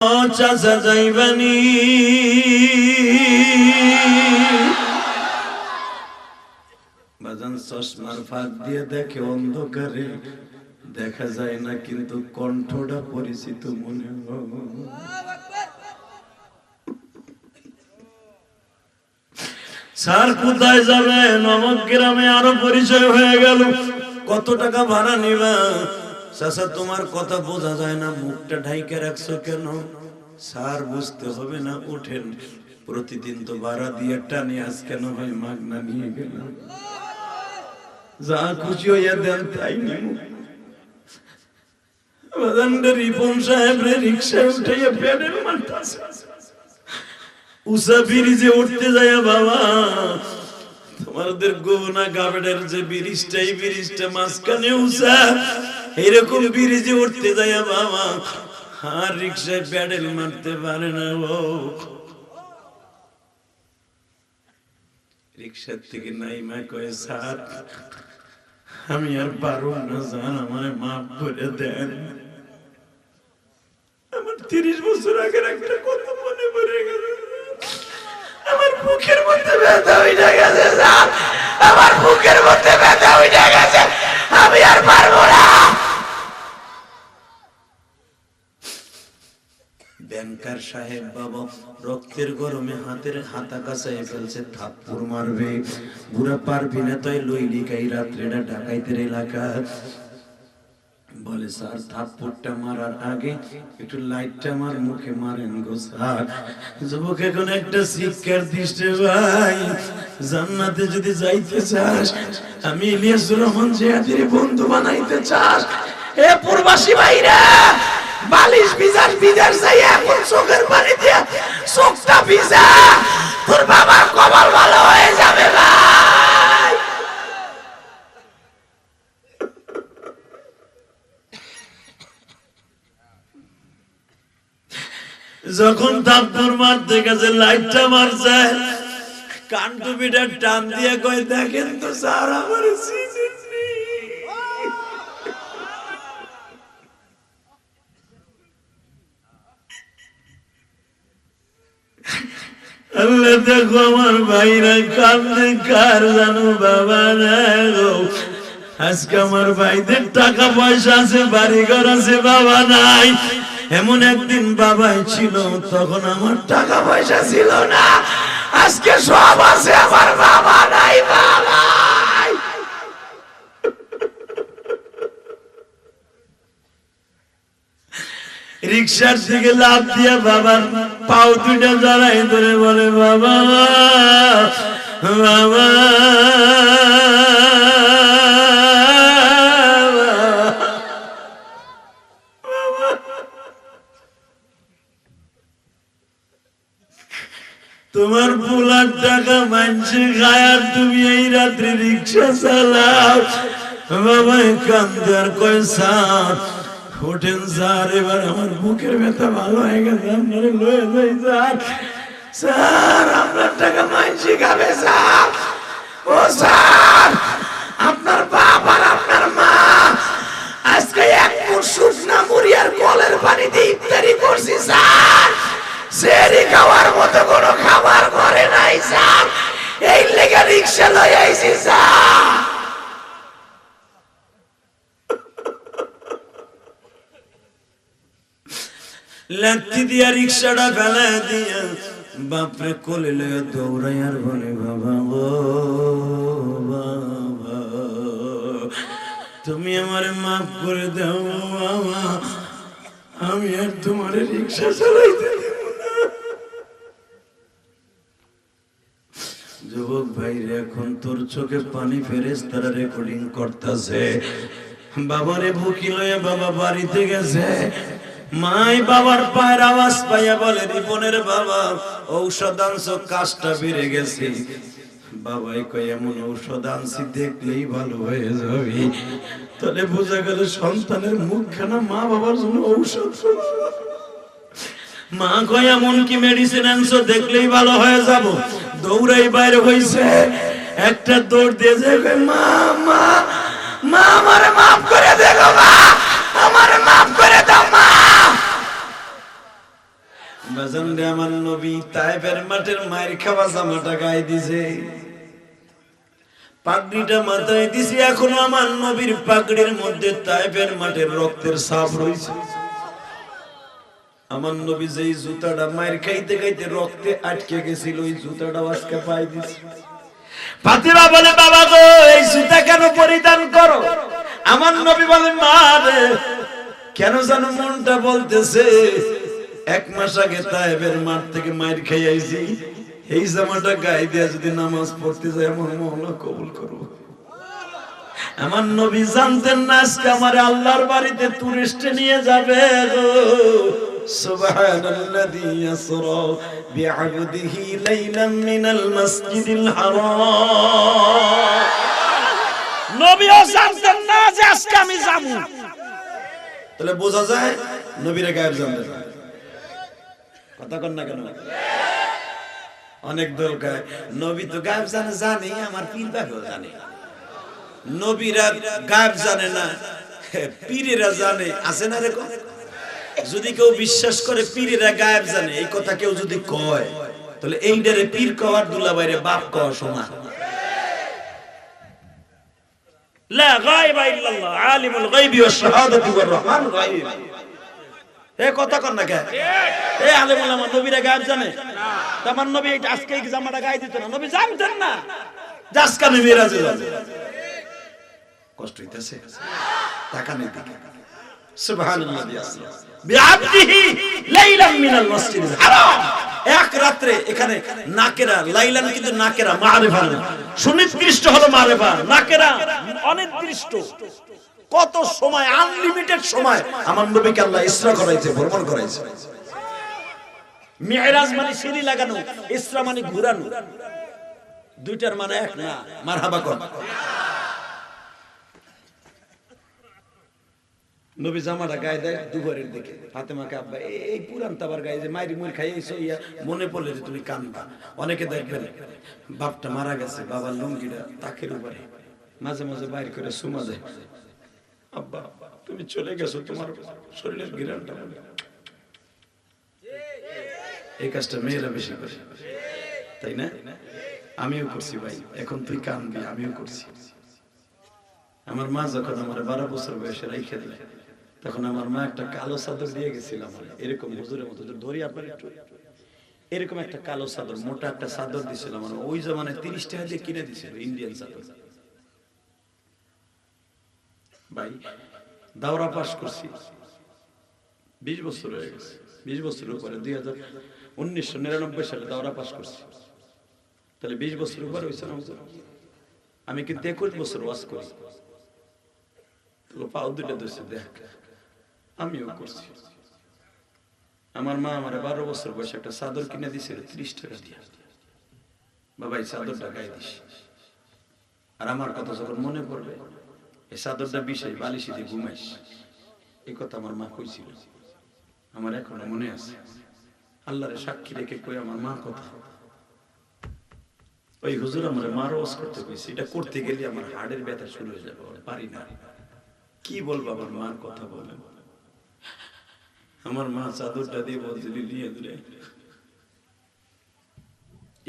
চাচা যাইবানি বাজান চশমার ফাঁক দিয়ে দেখে অন্ধকারে দেখা যায় না, কিন্তু কণ্ঠটা পরিচিত মনে হয়। স্যার কোথায় যাবে? নমক গ্রামে আরো পরিচয় হয়ে গেল। কত টাকা ভাড়া নিবা? চাচা তোমার কথা বোঝা যায় না, মুখটা ঢাইকে রাখছো কেন? স্যার বুঝতে হবে না, উঠেন। প্রতিদিন তো ভাড়া দিয়ে টানি, আজ কেন হয় মাগনা নিয়ে গেলাম। যা খুশি হইয়া দেন তাই নিব। রিপন সাহেব রিক্সায় উঠাইয়া প্যাডেল মারতাছে। উষা ব্রিজে উঠতে যায় বাবা, তোমাদের গোনা গাবেডের যে ব্রিজটা, এই ব্রিজটা মাঝখানে উষা, এরকম ব্রিজে উঠতে যায় বাবা, আর রিক্সায় প্যাডেল মারতে পারে না। ও রিক্সার থেকে নাইমা কয়ে, স্যার আমি আর পারব না স্যার, আমায় মাফ করে দেন। আমার 30 বছর আগের একটা কথা মনে পড়ে গেল। আমার বুকের মধ্যে ব্যথা হয়ে গেছে স্যার, আমার বুকের মধ্যে ব্যথা হয়ে গেছে, আমি আর পারবো না। ব্যাংকার সাহেব বাবা রক্তের গরমে হাতের হাতা কাছায় ফেলছে, থাপ্পড় মারবে। বুড়া পারবি না তাই লইলি কাই রাত্রেটা ডাকাইতের এলাকা। বলে স্যার থাপ্পড়টা মারার আগে একটু লাইটটা আমার মুখে মারেন গো স্যার। যুবক এখন একটা শিক্ষার দৃষ্টি ভাই, জান্নাতে যদি যাইতে চাস, আমি ইলিয়াসুর রহমান জিয়াদের বন্ধু বানাইতে চাস, এ প্রবাসী ভাইরা বালিশ ভিজার ভিজার যাই এখন চোখের পানি দিয়ে চোখটা ভিজা, তোর বাবার কপাল ভালো হয়ে যাবে ভাই। যখন থাপ্পড় মারতে গেছে, লাইটটা মারছে, কান টুপিটা টান দিয়ে কই, দেখেন তো স্যার আমার আল্লাহ দেখো আমার ভাইরা কান্দে, কার জানো বাবা না গো। আজকে আমার ভাইদের টাকা পয়সা আছে, বাড়ি ঘর আছে, বাবা নাই। এমন একদিন বাবাই ছিল, তখন আমার টাকা পয়সা ছিল না, আজকে সব আছে, আমার বাবা নাই। বাবা রিক্সার দিকে লাফ দিয়ে বাবার পাও দুইটা জড়াই ধরে বলে, বাবা বাবা তোমার পোলার টাকা মানছে খায়, আর তুমি এই রাত্রে রিক্সা চালাও। বাবা কান্দে আর কয়, স্যার ওঠেন স্যার, এবার আমার বুকের ব্যথা ভালো হয়ে গেছে, আপনারা লয়ে যাই স্যার। স্যার আপনার টাকা মানছি খাবে স্যার। ও স্যার আপনার বাপ আর আপনার মা আজকে এক মুঠ শুকনা মুড়ি আর কলের পানি দিয়ে ইফতারি করছি স্যার, সেরি খাওয়ার মতো কোনো খাবার করে নাই স্যার, এই লেগে রিক্সা লয়ে আইছি স্যার। লাঠি দিয়া রিক্সাটা ফেলা দিয়া বাপরে কোলে লয়ে দৌড়াই আর বলে, বাবা গো বাবা তুমি আমারে মাফ করে দাও বাবা, আমি আর তোমার রিক্সা চালাইতে দেব না। যুবক ভাইরে এখন তোর চোখে পানি, ফেরেশতারা রেকর্ডিং করতেছে। বাবারে ভুকি লয়ে বাবা বাড়িতে গেছে, মাই বাবার পায়ের আওয়াজ পাইয়া বলে, রিপনের বাবা ঔষধ আনছো, কাজটা বেড়ে গেছে। বাবাই কয়, এমন ঔষধ আনছি দেখলেই ভালো হয়ে যাবি। তাহলে বোঝা গেল সন্তানের মুখখানা মা বাবার জন্য ঔষধ। মা কয়, এমন কি মেডিসিন আনছো দেখলেই ভালো হয়ে যাব। দৌড়াই বাইরে হইছে, একটা দৌড় দিয়ে যায়, মা মা মা আমারে মাফ করে দে গো মা, আমারে মাফ করে দাও মা। বাজান রে আমার নবী তায়েফের মাঠের মায়ের খাওয়া জামাটা গায়ে দিছে, পাগড়িটা মাথায় দিছে, এখনো আমার নবীর পাগড়ির মধ্যে তায়েফের মাঠের রক্তের ছাপ রয়েছে। আমার নবী যেই জুতাটা মায়ের খাইতে খাইতে রক্তে আটকে গেছিল, ওই জুতাটা আজকে পাই দিছে। ফাতিমা বলে বাবা গো এই জুতা কেন পরিধান করো? আমার নবী বলে মা রে, কেন জানো মনটা বলতেছে এক মাস আগে তায়েফের মাঠ থেকে মায়ের খাই আইছি, এই জামাটা গায়ে দিয়ে যদি নামাজ পড়তে যাই আমার মওলা কবুল করবো। আমার নবী জানতেন না আজকে আমার আল্লাহর বাড়িতে টুরিস্টে নিয়ে যাবে গো। সুবহানাল্লাযী ইয়াসরা বিআবদিহি লাইলাম মিনাল মাসজিদিল হারাম। নবীও জানতেন না যে আজকে আমি যাবো। তাহলে বোঝা যায় নবীরা গায়েব জানতেন না। কথা কন না কেন? অনেক দল গায় নবী তো গায়েব জানে, জানে আমার পীর বাবাও জানে। নবীরা গায়েব জানে না, পীরেরা জানে। আছে না এরকম? যদি কেউ বিশ্বাস করে পীরেরা গায়েব জানে, এই কথা কেউ যদি কয়, তাহলে এইটারে পীর কওয়ার দুলাভাইরে বাপ কওয়া সমান। লা গায়বা ইল্লাল্লাহ আলিমুল গায়বি ওয়াশ শাহাদাতি ওয়ার রহমানুর রহিম। এই কথা কন না কে? এই আলেম ওলামা নবীরা গায়েব জানে না? আমার নবী আজকে এই জামাটা গায়ে দিত না, নবী জানতেন না যে আজকে আমি মিরাজে যাব। কষ্ট হইতাছে? তাকানের দিকে। সুবহানাল্লাহি বিআবদিহি লাইলাম মিনাল মাসজিদিল হারাম। এক রাতে এখানে নাকেরা, লাইলান কিন্তু নাকেরা, মারিফা না, সুনির্দিষ্ট হলো মারিফা, নাকেরা অনির্দিষ্ট। কত সময়, আনলিমিটেড সময় আমার নবীকে আল্লাহ ইসরা করাইছে, ভ্রমণ করাইছে। মিরাজ মানে সিঁড়ি লাগানো, ইসরা মানে ঘুরানো। দুইটার মানে এক না। মারহাবা কর। নবী জামাটা গায়ে দেয় দুপুরের দিকে। ফাতেমাকে আব্বা এই পুরান তাবার গায়ে যে মাইরি মুড়ি খাইয়েছো, ইয়া মনে পড়লে যে তুমি কান্দবা। অনেকে দেখবেন বাপটা মারা গেছে, বাবার লুঙ্গিটা তাকের উপরে মাঝে মাঝে বাইর করে সুমা দেয়, আব্বা তুমি চলে গেছো, তোমার শরীরের ঘিরানটা। এই কাজটা মেয়েরা বেশি করে, তাই না? আমিও করছি ভাই, এখন তুই কানবি, আমিও করছি। আমার মা যখন আমার 12 বছর বয়সে রেখে দিল, তখন আমার মা একটা কালো চাদর দিয়ে গেছিল আমার, এরকম হুজুরের মতো ধরি আপনার একটু, এরকম একটা কালো চাদর, মোটা একটা চাদর দিছিল আমার। ওই জমানায় 30 টাকা দিয়ে কিনে দিছিল, ইন্ডিয়ান চাদর। ভাই দাওরা পাস করছি, 20 বছর হয়ে গেছে। 20 বছরের উপরে 1999 সালে দাওরা পাস করছি, তাহলে 20 বছর উপরে হয়েছে না? আমি কিন্তু 21 বছর ওয়াজ করি। পাও দুটা দোষে দেখ, আমিও করছি। আমার মা আমার 12 বছর বয়সে একটা চাদর কিনে দিয়েছিল 30 টাকা দিয়ে, বাবা এই চাদরটা গায়ে দিস। আর আমার কথা যখন মনে পড়বে, এই চাদরটা বিষয় বালিশে দিয়ে ঘুমাইস, এই কথা আমার মা কইছিল। আমার এখনো মনে আছে। আল্লাহরে সাক্ষী রেখে কই আমার মা কথা, ওই হুজুর আমার মার ওয়াজ করতে কইছে, এটা করতে গেলে আমার হাড়ের ব্যথা শুরু হয়ে যাবে, পারি না। কি বলবো আমার মার কথা বলেন। আমার মা চাদরটা দিয়ে বলছিল নিয়ে দূরে,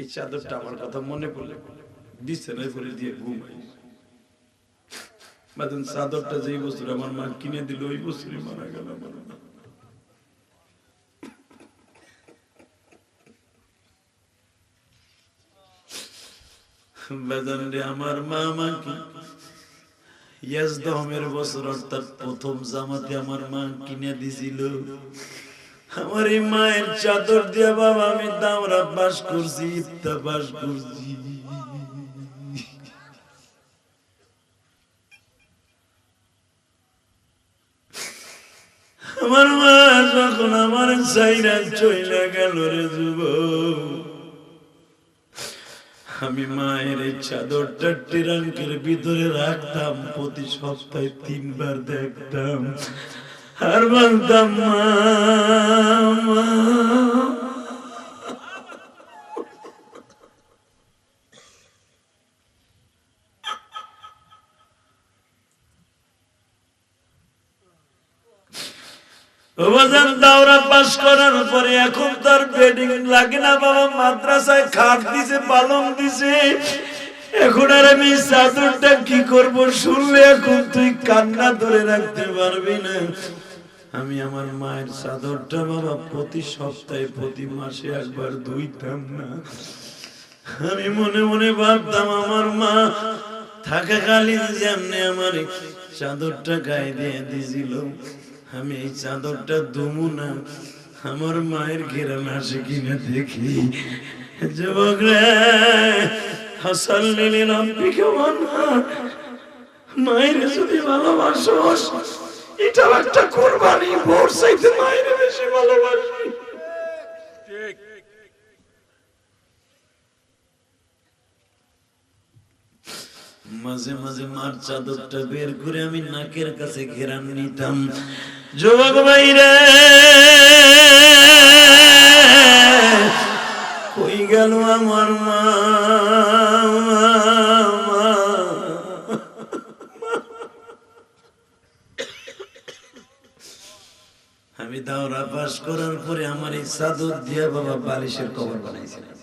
এই চাদরটা আমার কথা মনে পড়লে বিছানায় করে দিয়ে ঘুমাই। বাদন চাদরটা যেই বছর আমার মা কিনে দিল, ওই বছরই মারা গেল আমার মা। বাজান রে আমার মা আমাকে ইয়াজদমের বছর অর্থাৎ প্রথম জামাতে আমার মা কিনে দিছিল। আমার এই মায়ের চাদর দিয়ে বাবা আমি দাওরা পাস করছি, ইফতা পাস করছি। আমার মা যখন আমার চাইরা চইলা গেল রে যুবক, আমি মায়ের এই চাদরটা ট্রাঙ্কের ভিতরে রাখতাম, প্রতি সপ্তাহে 3 বার দেখতাম, আর বলতাম মা মা। বাজান দাও দাওরা পাস করার পরে এখন তার বেডিং লাগে না বাবা, মাদ্রাসায় খাট দিছে, পালং দিছে। এখন আর আমি চাদরটা কি করব শুনলে এখন তুই কান্না ধরে রাখতে পারবি না। আমি আমার মায়ের চাদরটা বাবা প্রতি সপ্তাহে প্রতি মাসে একবার ধুইতাম না। আমি মনে মনে ভাবতাম আমার মা থাকাকালীন যেমনি আমার চাদরটা গায়ে দিয়ে দিয়েছিল, আমি এই চাদরটা দুমু না, আমার মায়ের ঘেরান আসে কিনা দেখি। যুবক রে, হাসাল্লিলি রাব্বিকা ওয়ানহার, মায়ের যদি ভালোবাসোস এটা একটা কুরবানি, ভোর চাইতে মায়ের বেশি ভালোবাসি। ঠিক। মাঝে মাঝে মার চাদরটা বের করে আমি নাকের কাছে ঘেরান নিতাম। যুবক ভাইরে, কই গেল আমার মা? আমি দাওরা পাস করার পরে আমার এই চাদর দিয়ে বাবা বালিশের কবর বানাইছিলাম।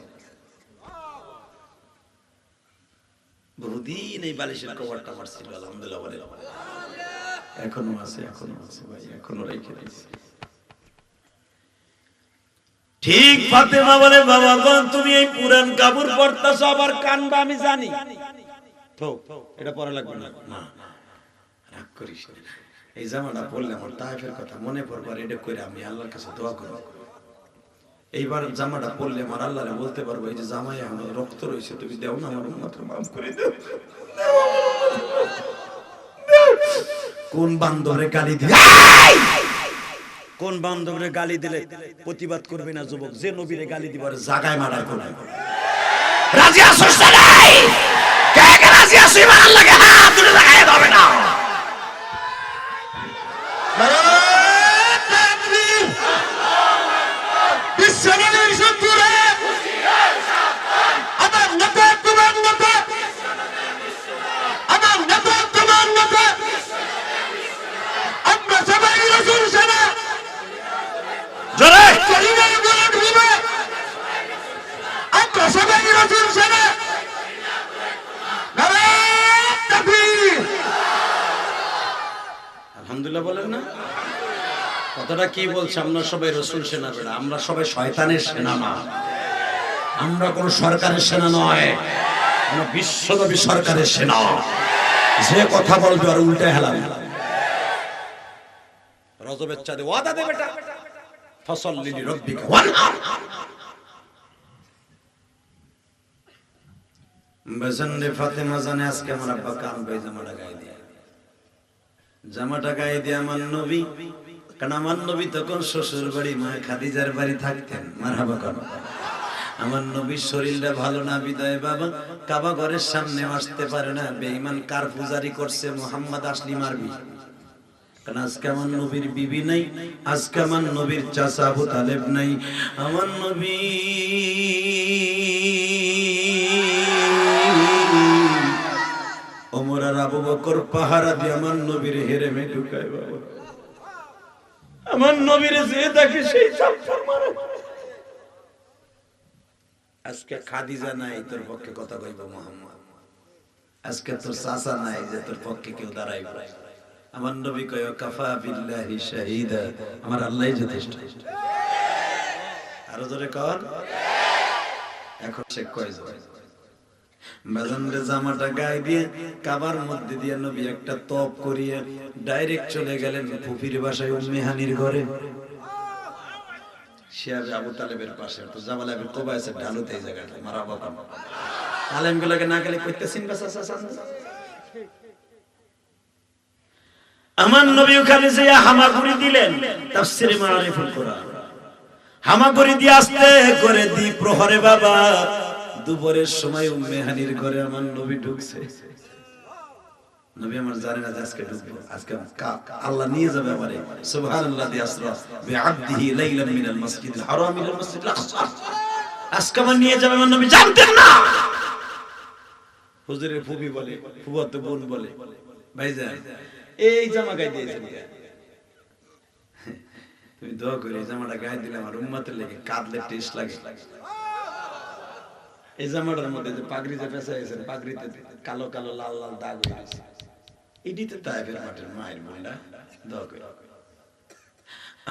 বহুদিন এই বালিশের কবরটা আমার ছিল, আলহামদুলিল্লাহ বলে এখনো আছে, এখনো আছে ভাই, এখনো রেখে দিয়েছি। ঠিক ফাতেমা বলে, বাবা গো তুমি এই পুরান কাপড় পরতাছো আবার কানবা, আমি জানি তো এটা পরা লাগবে না। না রাগ করিস না, এই জামাটা পরলে আমার তায়েফের কথা মনে পড়বে, আর এটা করে আমি আল্লাহর কাছে দোয়া করব। এইবার জামাটা পরলে আমার আল্লাহরে বলতে পারবো, এই যে জামায় আমার রক্ত রয়েছে, তুমি দেও না, আমার মাত্র মাফ করে দাও। কোন বান্ধবরে গালি দিলে, কোন বান্ধবরে গালি দিলে প্রতিবাদ করবে না যুবক? যে নবীরে গালি দিবার জায়গায় মারার করবে। রাজি আছিস না? নাই কে কে রাজি আছিস? ইমান আল্লাহকে হাত তুলে লাগায় দাও না। আলহামদুলিল্লাহ বলেন না? কথাটা কি বলছে? আমরা সবাই রাসূল সেনা বেড়া, আমরা সবাই শয়তানের সেনা না, আমরা কোন সরকারের সেনা নয়, আমরা বিশ্বনবী সরকারের সেনা। যে কথা বলবে আর উল্টে হেলাম। রজবের চাঁদে ওয়াদা দে বেটা, ফাসাল্লি লিরাব্বিকা ওয়ানহার। বেজন্নে ফাতেমা জানে আজকে আমার আব্বা কানবে, জামাটা গায়ে দিয়ে, জামাটা গায়ে দিয়ে আমার নবী, কারণ আমার নবী তখন শ্বশুর বাড়ি মা খাদিজার বাড়ি থাকতেন। মারহাবা করো। আমার নবীর শরীরটা ভালো না বিদায় বাবা কাবা ঘরের সামনে আসতে পারে না, বেঈমান কার পূজারি করছে, মুহাম্মদ আসলি মারবি। কারণ আজকে আমার নবীর বিবি নাই, আজকে আমার নবীর চাচা আবু তালেব নাই, আমার নবী ওমর আর আবু বকর পাহারা দিয়ে আমার নবীর হেরেমে ঢুকায় বাবা। আমার নবীর যে দেখে সেই চাপড় মারে। আজকে খাদিজা নাই তোর পক্ষে কথা কইব মুহাম্মদ, আজকে তোর চাচা নাই যে তোর পক্ষে কেউ দাঁড়াইবে। আমার নবী কয় কাফা বিল্লাহি শাহিদা, আমার আল্লাহই যথেষ্ট। আরো জোরে কর। এখন সে কয় বাজানরে জামাটা গায়ে দিয়ে কাবার মধ্যে দিয়ে নবী একটা তপ করিয়ে ডাইরেক্ট চলে গেলেন ফুফির বাসায় উম্মে হানির ঘরে। শিয়াবে আবু তালেবের পাশে তো জামাল আবু কুবাইসের ঢালুতে এই জায়গাটা মারা বাবা। আলেমগুলোকে না গেলে কইতেছেন আমার নবী ওখানে যে হামাগুড়ি দিলেন, তাফসীরে মারিফুল কোরআন। হামাগুড়ি দিয়ে আস্তে করে দি প্রহরে বাবা দুপুরের সময় উম্মে হানির ঘরে আমার নবী ঢুকছে। নবী আমার জানে না আজকে ঢুকবো, আজকে আল্লাহ নিয়ে যাবে আমারে। সুবহানাল্লাযী আসরা বিআবদিহি লাইলান মিনাল মাসজিদিল হারাম ইলাল মাসজিদিল আকসা। আজকে আমার নিয়ে যাবে, আমার নবী জানতেন না। হুজুরের ফুফি বলে, ফুফাতো বোন বলে, ভাইজান এই জামা গায়ে দিয়েছেন, তুমি দোয়া করে এই জামাটা গায়ে দিলে আমার উম্মতের লেগে কাঁদলে টেস্ট লাগে। এই জামাটার মধ্যে যে পাগড়ি যে পেঁচা গেছে, পাগড়িতে কালো কালো লাল লাল দাগ হয়ে গেছে, এটিতে তায়েফের মাঠের মায়ের বোনরা দোয়া করে।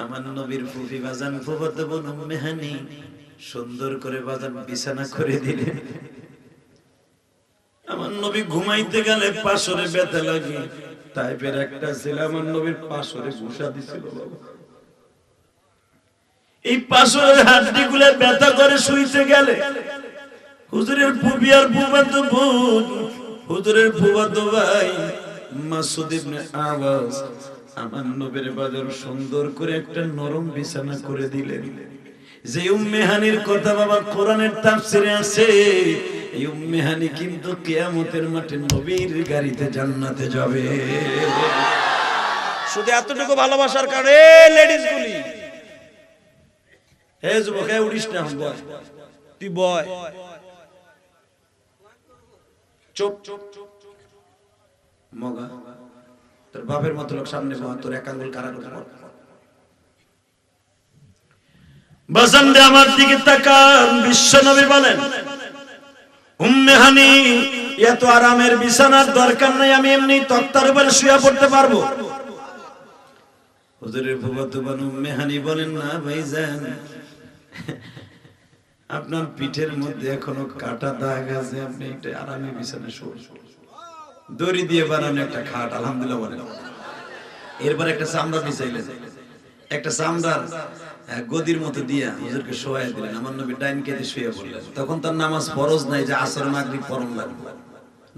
আমার নবীর ফুফি বাজান ফুফাতো বোন উম্মে হানি সুন্দর করে বাজান বিছানা করে দিলেন। আমার নবী ঘুমাইতে গেলে পাশরে ব্যথা লাগে, তাইপের একটা ছেলে আমার নবীর পাশরে ঘুষা দিছিল। বাবা এই পাশরের হাড্ডিগুলো ব্যথা করে শুইতে গেলে হুজুরের ফুফি আর ফুফাতো বোন, হুজুরের ফুফাতো ভাই মাসুদ ইবনে আওয়াজ আমার নবীর বাজার সুন্দর করে একটা নরম বিছানা করে দিলেন। যে উম্মে হানির কথা বাবা কোরআনের তাফসিরে আছে, এই উম্মে হানি কিন্তু কিয়ামতের মাঠে নবীর গাড়িতে জান্নাতে যাবে। শুধু এতটুকু ভালোবাসার কারণে লেডিস গুলি হে যুবক হে উড়িস না, বয় তুই বয় চুপ মগা, তোর বাপের মতো লোক সামনে বল, তোর এক আঙ্গুল কারা করে বল। বাজানদে আমার দিকে তাকান, বিশ্ব নবী বলেন উম্মে হানি এত আরামের বিছানার দরকার নাই, আমি এমনি তক্তার উপরে শুয়ে পড়তে পারবো। হুজুরের ফুফাতো বোন উম্মে হানি বলেন না ভাইজান, আপনার পিঠের মধ্যে এখনো কাটা দাগ আছে, আপনি একটা আরামে বিছানায় শুয়ে দড়ি দিয়ে বানানো একটা খাট, আলহামদুলিল্লাহ বলেন। এরপর একটা চামড়া বিছাইলেন, একটা চামড়ার গদির মতো দিয়া হুজুরকে শোয়াই দিলেন। আমার নবী ডাইন কেটে শুয়ে পড়লেন। তখন তার নামাজ ফরজ নাই যে আসর মাগরিব পড়ন লাগবে,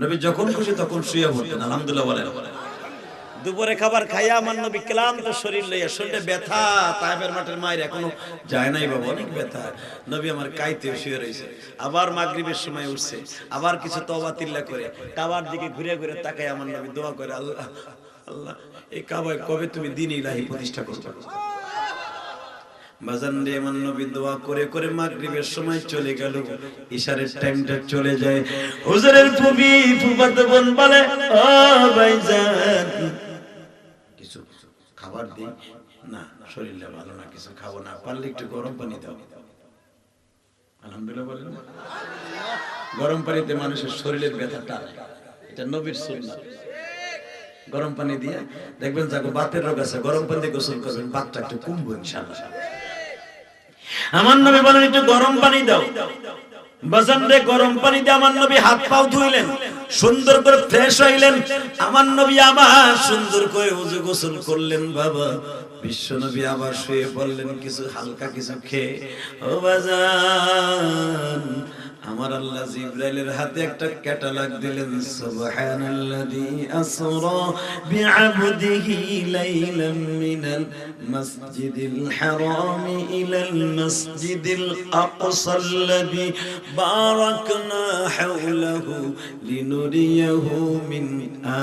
নবী যখন খুশি তখন শুয়ে পড়তেন, আলহামদুলিল্লাহ বলেন। দুপুরে খাবার খাইয়া আমার নবী ক্লান্ত শরীর লইয়া, শরীরে ব্যথা, তায়েফের মাঠের মায়ের এখনো যায় নাই বাবা, অনেক ব্যথা। নবী আমার কাইতে শুয়ে রয়েছে, আবার মাগরিবের সময় উঠছে, আবার কিছু তওবা তিল্লা করে কাবার দিকে ঘুরে ঘুরে তাকায় আমার নবী দোয়া করে, আল্লাহ আল্লাহ এই কাবায় কবে তুমি দ্বীন ইলাহি প্রতিষ্ঠা করবে। বাজান রে আমার নবী দোয়া করে করে মাগরিবের সময় চলে গেল, ইশারের টাইমটা চলে যায়। হুজুরের ফুফি ফুফাতো বোন বলে ও ভাইজান কিছু খাবার দিই না, শরীরটা ভালো না, কিছু খাবো না, পারলে একটু গরম পানি দাও। আলহামদুলিল্লাহ বলেন। গরম পানিতে মানুষের শরীরের ব্যথা টানে, এটা নবীর সুন্নাত। গরম পানি দিয়ে দেখবেন যাকে বাতের রোগ আছে গরম পানি দিয়ে গোসল করবেন, বাতটা একটু কমবে ইনশাআল্লাহ। আমার নবী বলেন একটু গরম পানি দাও। বাজান রে গরম পানি দিয়ে আমার নবী হাত পাও ধুইলেন, সুন্দর করে ফ্রেশ হইলেন। আমার নবী আবার সুন্দর করে ওযু গোসল করলেন। বাবা বিশ্ব নবী আবার শুয়ে পড়লেন কিছু হালকা কিছু খেয়ে। ও বাজান আমার আল্লাহ জিবরাইলের হাতে একটা ক্যাটালগ দিলেন, সুবহানাল্লাযী আসরা বিআবদিহি লাইলাম মিনাল মাসজিদিল হারাম ইলাল মাসজিদিল আকসাল্লাযী বারাকনা হাওলাহু লিনুরিয়াহু মিন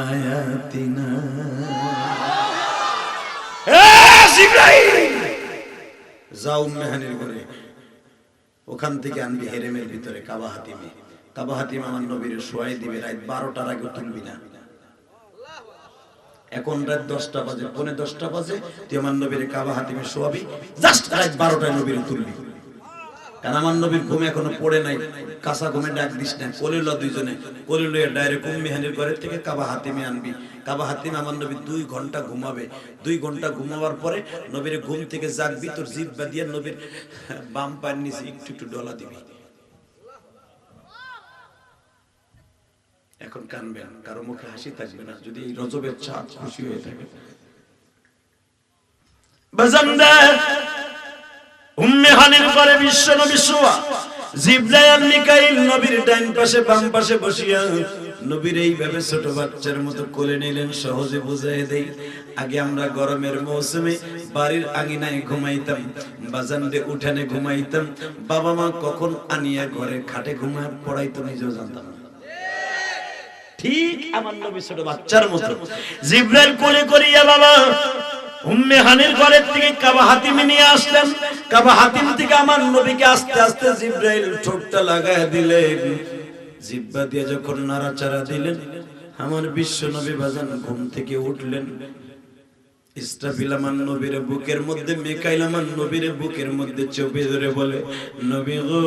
আয়াতিনা। এ জিবরাইল যাও মেহনের ঘরে, ওখান থেকে আনবি হেরেমের ভিতরে কাবা হাতিমে। কাবা হাতিম আমার নবীর শোয়াই দিবে, রাত 12টার আগে তুলবি না। এখন রাত 10টা বাজে, পৌনে 10টা বাজে, তুই আমার নবীর কাবা হাতিমে শোয়াবি, জাস্ট রাত 12টায় নবীর তুলবি। কারণ আমার নবীর ঘুম এখনো পড়ে নাই, কাঁচা ঘুমে ডাক দিস না, কোলে ল দুইজনে, কোলে লইয়া ডাইরেক্ট উম্মে হানির ঘরের থেকে কাবা হাতিমে আনবি। কাবা হাতিমে আমার নবী 2 ঘন্টা ঘুমাবে। 2 ঘন্টা ঘুমাবার পরে নবীর ঘুম থেকে জাগবি, তোর জিহ্বা দিয়ে নবীর বাম পায়ের নিচে একটু একটু ডলা দিবি। এখন কানবেন, কারো মুখে হাসি থাকবে না যদি এই রজবের চাঁদ খুশি হয়ে থাকে। বাজানদা উম্মে হানির ঘরে বিশ্ব নবী শোয়া, জিবরাইল আর মিকাইল নবীর ডান পাশে বাম পাশে বসিয়া নবীর এইভাবে ছোট বাচ্চার মতো কোলে নিলেন। সহজে বুঝাই দেই, আগে আমরা গরমের মৌসুমে বাড়ির আঙিনায় ঘুমাইতাম, বাজানদে উঠানে ঘুমাইতাম, বাবা মা কখন আনিয়া ঘরে খাটে ঘুমায় পড়াইতো নিজেও জানতাম না। ঠিক আমার নবী ছোট বাচ্চার মতো জিবরাইল কোলে করিয়া বাবা উম্মে হানির ঘরের থেকে কাবা হাতিমে নিয়ে আসলেন। কাবা হাতিম থেকে আমার নবীকে আস্তে আস্তে জিবরাইল ঠোঁটটা লাগায় দিলেন। জিহ্বা দিয়ে যখন নাড়াচাড়া দিলেন, আমার বিশ্ব নবী বাজান ঘুম থেকে উঠলেন। ইসরাফিল আমার নবীর বুকের মধ্যে, মিকাইল আমার নবীর বুকের মধ্যে চেপে ধরে বলে, নবী গো,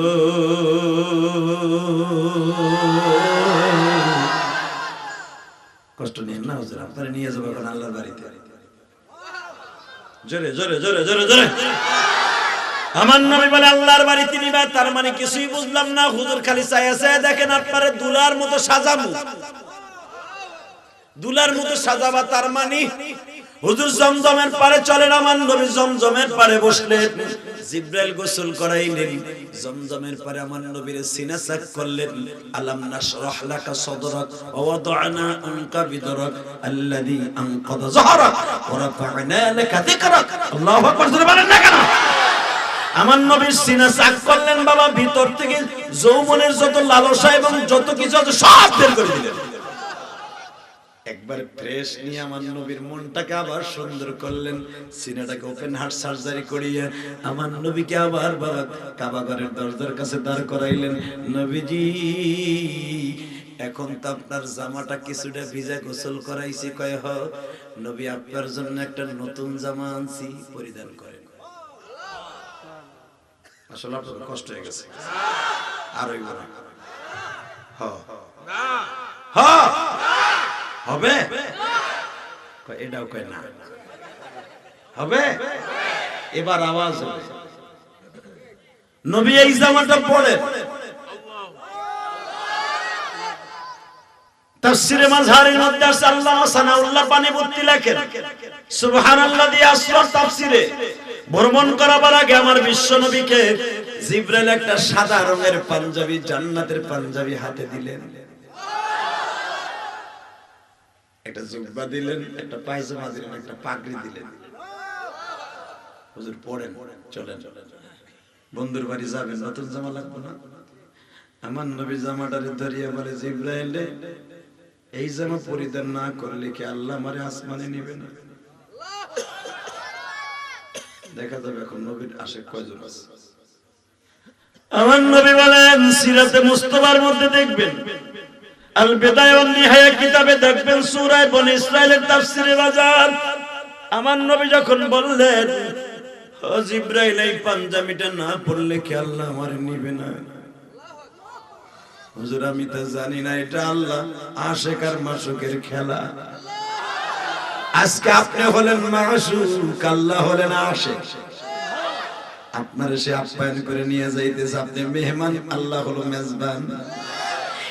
কষ্ট নিয়ে না হুজুর, আপনারা নিয়ে যাবো এখন আল্লাহর বাড়িতে। জোরে জোরে জোরে জোরে জোরে আমার নবী বলে আল্লাহর বাড়িতে নিবা, তার মানে কিছুই বুঝলাম না হুজুর। খালি চায়া চায়া দেখেন আপনারা দুলার মতো সাজাবো, দুলার মতো সাজাবা, তার মানে হুজুর জমজমের পারে চলেন। আমার নবী জমজমের পারে বসলেন, জিব্রাইল গোসল করাইলেন, জমজমের পারে আমার নবীর সিনা সাক করলেন। আলাম নাশরাহ লাকা সাদরাক ওয়া ওয়াদানা আনকা বিদরাক আল্লাযী আনকাযা যাহরাক ওয়া রাফা'না লাকা যিকরাক। আল্লাহু আকবার, জোরে বলেন না কেন? আমার নবীর সিনা সাক করলেন বাবা, ভিতর থেকে যৌবনের যত লালসা এবং যত কিছু আছে সব বের করে দিলেন। একবার ফ্রেশ নিয়ে আমার নবীর মনটাকে আবার সুন্দর করলেন, সিনাটাকে ওপেন হার্ট সার্জারি করিয়ে আমার নবীকে আবার বাবা কাবা ঘরের দরজার কাছে দাঁড় করাইলেন। নবীজি, এখন তো আপনার জামাটা কিছুটা ভিজা, গোসল করাইছি। কয় হ নবী, আপনার জন্য একটা নতুন জামা আনছি, পরিধান করেন। আসলে আপনার কষ্ট হয়ে গেছে, আর হইব না। হবে এটাও কয় না হবে। এবার আওয়াজ হবে, নবী এই জামাটা পড়েন। তাফসীরে মাযহারের মধ্যে আছে আল্লামা সানাউল্লাহ পানিপত্তি লেখেন, সুবহানাল্লাযী আসরা তাফসীরে ভ্রমণ করার আগে আমার বিশ্ব নবীকে জিবরাইল একটা সাদা রঙের পাঞ্জাবি, জান্নাতের পাঞ্জাবি হাতে দিলেন, একটা জুব্বা দিলেন, একটা পায়জামা দিলেন, একটা পাগড়ি দিলেন। হুজুর পড়েন, চলেন বন্ধুর বাড়ি যাবেন, নতুন জামা লাগবে না? আমার নবী জামাটারে ধরিয়ে বলে, জিবরাইল রে, এই জামা পরিধান না করলে কি আল্লাহ আমারে আসমানে নিবে না? দেখা যাবে এখন নবীর আশিক কয়জন আছে। আমার নবী বলেন, সিরাতে মুস্তাফার মধ্যে দেখবেন, আল বিদায়া ওয়ান নিহায়া কিতাবে দেখবেন, সূরা বনী ইসরাইলের তাফসীরে বাজার আমার নবী যখন বললেন, ও জিবরাইল, এই পাঞ্জাবিটা না পড়লে কি আল্লাহ আমারে নিবে না? হুজুর, আমি তো জানি না এটা আল্লাহ আশিক আর মাশুকের খেলা। আজকে আপনি হলেন মাশুক, আল্লাহ হলেন আশিক। আপনার সে আপ্যায়ন করে নিয়ে যাইতেছে, আপনি মেহমান, আল্লাহ হলো মেজবান।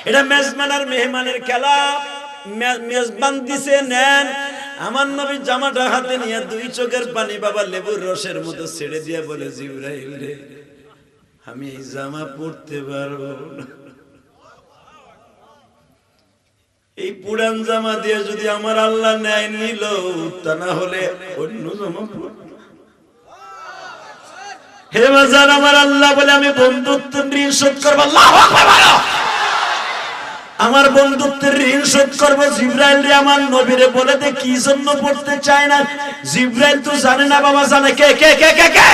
এটা মেজবান আর মেহমানের খেলা। মেজবান দিছে নেন, আমার নবী জামাটা হাতে নিয়ে দুই চোখের পানি বাবা লেবুর রসের মতো ছেড়ে দিয়ে বলে, জিবরাইল রে, আমি এই জামা পরতে পারবো না। এই পুরান জামা দিয়ে যদি আমার আল্লাহ ন্যায় নিল, তা না হলে অন্য জামা পরব। হে বাজার, আমার আল্লাহ বলে, আমি বন্ধুত্বের ঋণ শোধ করবো। আল্লাহু আকবার বলো। আমার বন্ধুত্বের ঋণ শোধ করবো। জিবরাইল রে আমার নবীরে বলে দে কি জন্য পড়তে চায় না। জিবরাইল তো জানে না বাবা, জানে কে কে কে কে কে?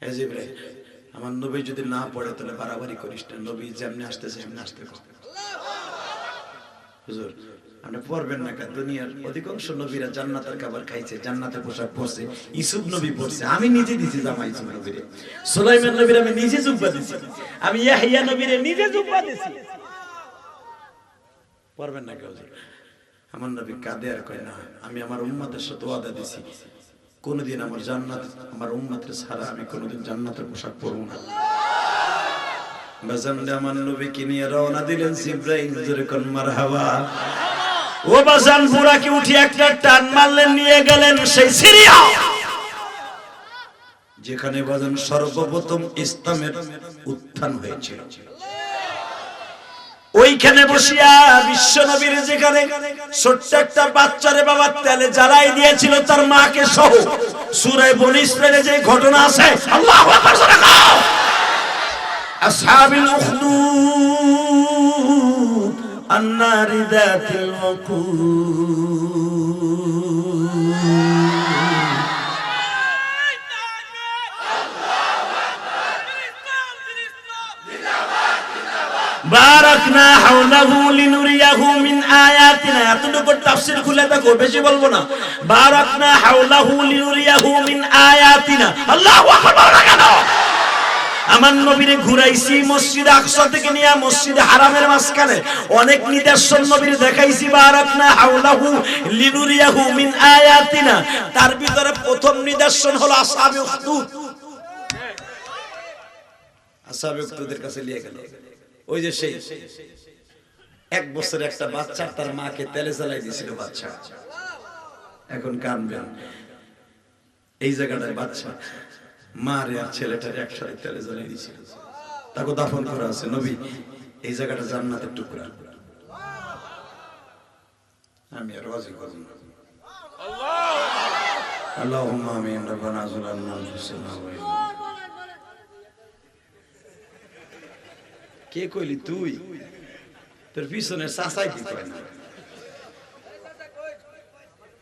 হে জিবরাইল, আমার নবী যদি না পড়ে তাহলে বাড়াবাড়ি করিস না, নবী যেমনি আসতেছে এমনি আসতে কর। হুজুর, আপনি পড়বেন না কেন? দুনিয়ার অধিকাংশ নবীরা জান্নাতের খাবার খাইছে, জান্নাতের পোশাক পরছে। ইউসুফ নবী পরছে, আমি নিজে দিছি জামা ইউসুফ নবীরে। সুলাইমান নবীর আমি নিজে জুব্বা দিছি, আমি ইয়াহইয়া নবীরে নিজে জুব্বা দিছি। পড়বেন না কেন? আমার নবী কাঁদে আর কয় না, আমি আমার উম্মতের সাথে ওয়াদা দিছি, কোনদিন আমার জান্নাত, আমার উম্মতের ছাড়া আমি কোনদিন জান্নাতের পোশাক পরবো না। বাজানরে আমার নবীকে নিয়ে রওনা দিলেন জিবরাইল, জোরে কোন মারহাবা। ও বাজান, বুড়াকে উঠিয়ে একটা টান মারলেন, নিয়ে গেলেন সেই সিরিয়া, যেখানে বাজান সর্বপ্রথম ইসলামের উত্থান হয়েছিল। ওইখানে বসিয়া বিশ্ব নবীর, যেখানে ছোট্ট একটা বাচ্চারে বাবা তেলে জ্বালাই দিয়েছিল তার মাকে সহ, সূরা বনী ইসরাইলে যে ঘটনা আছে, আল্লাহু আকবার জোরে কও। আসহাবুল উখদুদ আন-নারি যাতিল ওয়াকুদ, বারাকনা হাওলাহু লিনুরিয়াহু মিন আয়াতিনা। এতটুকু তাফসীর খুলে দেখো, বেশি বলবো না। বারাকনা হাওলাহু লিনুরিয়াহু মিন আয়াতিনা। আল্লাহু আকবার বলো কেন? আমার নবীরে ঘুরাইছি মসজিদ আকসা থেকে নিয়ে মসজিদ হারামের মাঝখানে অনেক নিদর্শন নবীর দেখাইছি। বারাকনা হাওলাহু লিনুরিয়াহু মিন আয়াতিনা। তার ভিতরে প্রথম নিদর্শন হলো আসহাবে উখদুদ। আসহাবে উখদুদের কাছে নিয়ে গেল। ওই যে সেই 1 বছরের একটা বাচ্চা তার মাকে তেলে জ্বালাই দিয়েছিল। বাচ্চা এখন কাঁদবেন। এই জায়গাটায় বাচ্চা মারে আর ছেলেটার একসাথে তেলে জ্বালাই দিয়েছিল। তাকে দাফন করা আছে। নবী এই জায়গাটা জান্নাতের টুকরা। আমি আর রাজি করব না। আল্লাহুম্মা আমিন। রব্বানা যালামনা আনফুসানা ওয়া ইন কে কইলি তুই? তোর পিছনে চাচাই কি কয় না?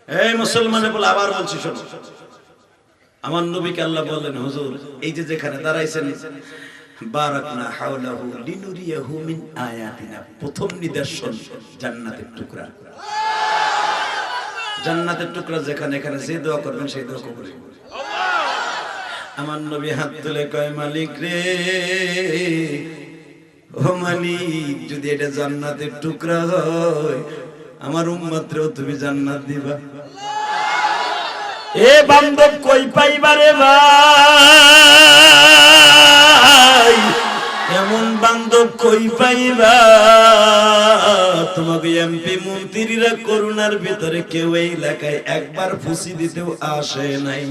এই মুসলমানে বলে আবার বলছি শোনো, আমার নবীকে আল্লাহ বললেন হুজুর এই যে যেখানে দাঁড়াইছেন বারাকনা হাওলাহু লিনুরিয়াহু মিন আয়াতিনা, প্রথম নিদর্শন জান্নাতের টুকরা। জান্নাতের টুকরা যেখানে, এখানে যে দোয়া করবেন সেই দোয়া কবুল হবে। আমার নবী হাত তুলে কয় মালিক রে, ও মালিক যদি এটা জান্নাতের টুকরা হয় আমার উম্মতরেও তুমি জান্নাত দিবা। এ বান্ধব কই পাইবারে ভাই, এমন বান্ধব কই পাইবা? তোমাকে এমপি মন্ত্রীরা করুণার ভিতরে কেউ এই এলাকায় একবার ফুসি দিতেও আসে নাই।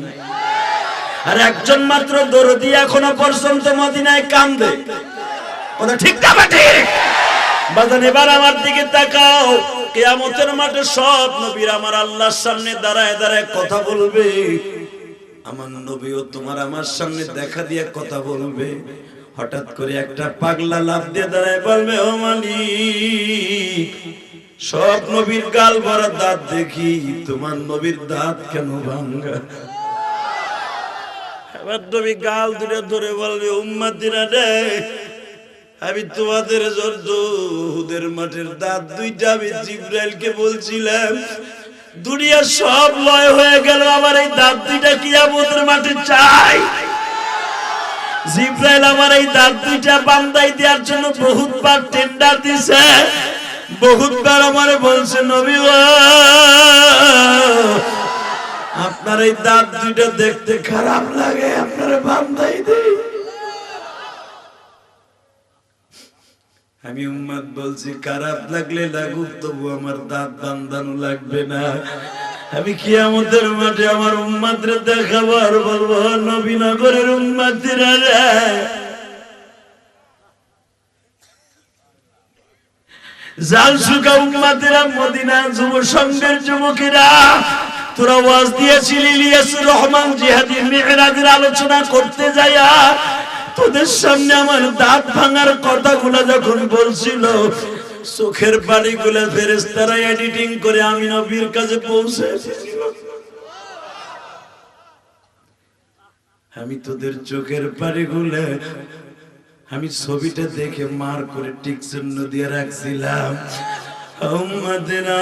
আর একজন মাত্র দরদি এখনো পর্যন্ত মদিনায় কান্দে। কথা ঠিক না ঠিক? বাজান এবার আমার দিকে তাকাও। কিয়ামতের মাঠে সব নবীরা আমার আল্লাহর সামনে দাঁড়ায় দাঁড়ায় কথা বলবে। আমার নবীও তোমার আমার সামনে দেখা দিয়ে কথা বলবে। হঠাৎ করে একটা পাগলা লাফ দিয়ে দাঁড়ায় বলবে, ও মালিক সব নবীর গাল ভরা দাঁত দেখি, তোমার নবীর দাঁত কেন ভাঙা? এবার নবী গাল দুটো ধরে বলবে, উম্মতিরা রে, আমি তোমাদের জন্য উহুদের মাঠের দাঁত দুইটা আমি জিবরাইলকে বলছিলাম, দুনিয়া সব লয় হয়ে গেল, আমার এই দাঁত দুইটা কিয়ামতের মাঠে চাই। জিবরাইল আমার এই দাঁত দুইটা বান্দাই দেওয়ার জন্য বহুতবার টেন্ডার দিছে, বহুতবার আমারে বলছে নবী আপনার এই দাঁত দুইটা দেখতে খারাপ লাগে, আপনারা বান্দাই দেই। আমি উম্মত বলছি খারাপ লাগলে লাগুক, তবু আমার দাঁত বান্ধানো লাগবে না। আমি কিয়ামতের মাঠে আমার উম্মতরে দেখাবো আর বলবো, নবীনগরের উম্মতিরা রে, জালসুকা উম্মতিরা, মদিনা যুব সংঘের যুবকেরা, তোরা ওয়াজ দিয়েছিলি ইলিয়াসুর রহমান জিহাদি মিরাজের আলোচনা করতে যাইয়া তোদের সামনে আমার দাঁত ভাঙার কথাগুলো যখন বলছিল, চোখের পানিগুলো ফেরেশতারা এডিটিং করে আমি নবীর কাছে পৌঁছেছিল। আমি তোদের চোখের পানিগুলো আমি ছবিটা দেখে মার করে টিক চিহ্ন দিয়ে রাখছিলাম। উম্মতেরা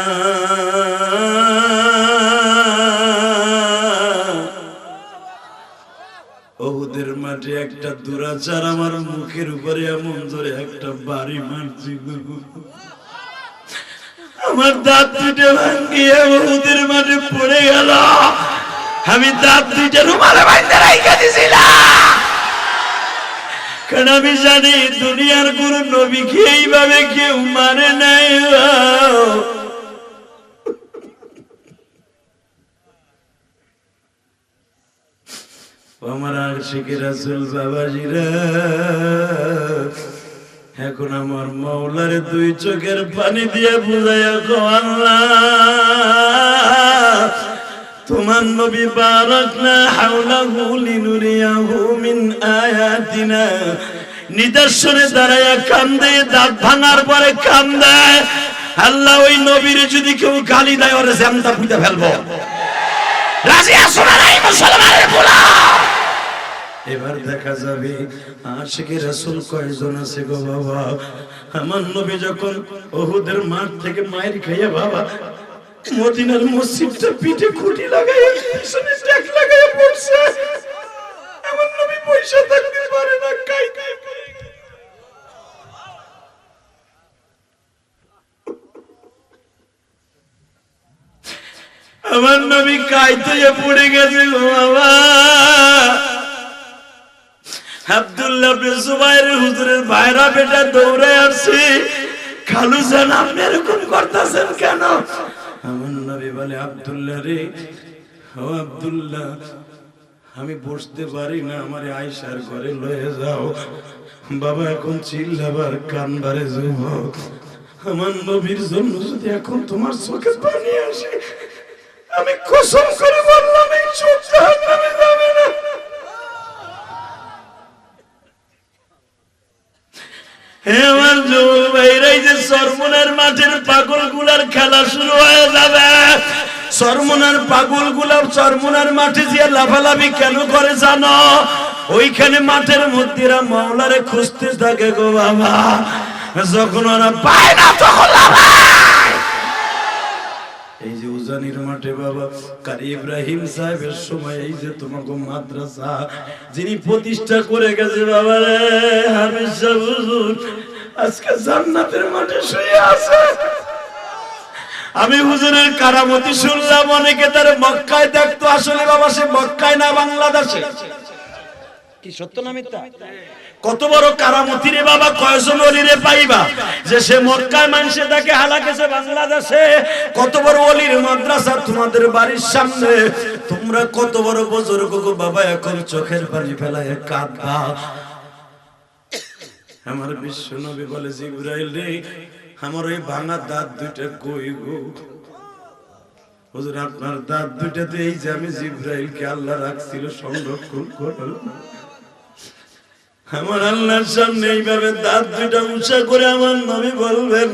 ওহুদের মাঠে একটা দুরাচার আমার মুখের উপরে এমন ধরে একটা বাড়ি মারছিল, আমার দাঁত দুইটা ভাঙিয়ে ওহুদের মাঠে পড়ে গেল। আমি দাঁত দুইটা রুমালে বাইন্ধে রাইখা দিছিলাম, কারণ আমি জানি দুনিয়ার কোনো নবীকে এইভাবে কেউ মানে নাই। আমার আশিকি রাসূল বাবাজিরা, এখন আমার মাওলারে দুই চোখের পানি দিয়ে বুঝাইয়া গো আল্লাহ, তোমার নবী বারাকনা হাওলাহু লিনুরিয়াহু মিন আয়াতিনা, নিদর্শনে দাঁড়াইয়া কান্দে, দাঁত ভাঙার পরে কান্দে। আল্লাহ ওই নবীর যদি কেউ গালি দেয় ওরে জামটা পুঁতে ফেলবো। রাজি আছো না নাই মুসলমানের পোলা? এবার দেখা যাবে আশিকে রাসূল কয়জন আছে গো বাবা। আমার নবী যখন উহুদের মাঠ থেকে মায়ের খাইয়া বাবা মদিনার মসজিদটা পিঠে খুঁটি লাগাইয়া পিছনে ট্যাক লাগাইয়া পড়ছে, আমার নবী পয়সা থাকতে পারে না, কাইতে পারে। আমার নবী কাইতে পড়ে গেছে গো বাবা। আব্দুল্লাহ ইবনে জুবাইর হুজুরের ভাইরা বেটা দৌড়ে আসছে, খালু জান আপনি এরকম করতেছেন কেন? আমার নবী বলে, আব্দুল্লাহ রে, ও আব্দুল্লাহ, আমি বসতে পারি না, আমারে আয়েশার ঘরে লয়ে যাও। বাবা এখন চিল্লাবার কানবারে যুবক, আমার নবীর জন্য যদি এখন তোমার চোখে পানি আসে, আমি কসম করে বললাম এই চোখ জাহান্নামে যাবে না। হে আমার যুবক ভাইরা, এই যে চরমোনার মাঠের পাগল গুলার খেলা শুরু হয়ে যাবে। চরমোনার পাগল গুলা চরমোনার মাঠে যে লাফালাফি কেন করে জানো? ওইখানে মাঠের মধ্যে মাওলারে খুঁজতে থাকে গো বাবা। যখন ওরা পায় না তখন লাফায়। এই যে উজানির মাঠে বাবা কারি ইব্রাহিম সাহেবের সময় এই যে তোমাকে মাদ্রাসা যিনি প্রতিষ্ঠা করে গেছে বাবা রে, হাফেজ সাহেব হুজুর আজকে জান্নাতের মাঠে শুয়ে আছে। আমি হুজুরের কারামতি শুনলাম, অনেকে তার মক্কায় দেখতো, আসলে বাবা সে মক্কায় না বাংলাদেশে। কি সত্য না মিথ্যা? কত বড় কারামতি রে বাবা, কয়জন ওলিরে পাইবা যে সে মক্কায় মানুষে তাকে হালাকেছে বাংলাদেশে। কত বড় ওলির মাদ্রাসা তোমাদের বাড়ির সামনে, তোমরা কত বড় বুজুর্গ গো বাবা, এখন চোখের পানি ফেলায় কাঁদবা। আমার বিশ্ব নবী বলে, জিবরাইল রে, আমার ওই ভাঙা দাঁত দুইটা কই গো? হুজুর আপনার দাঁত দুইটাতে এই যে আমি জিবরাইলকে আল্লাহ রাখছিল সংরক্ষণ করো। আমার আল্লাহর সামনে এইভাবে দাঁত দুইটা উঁচা করে আমার নবী বলবেন,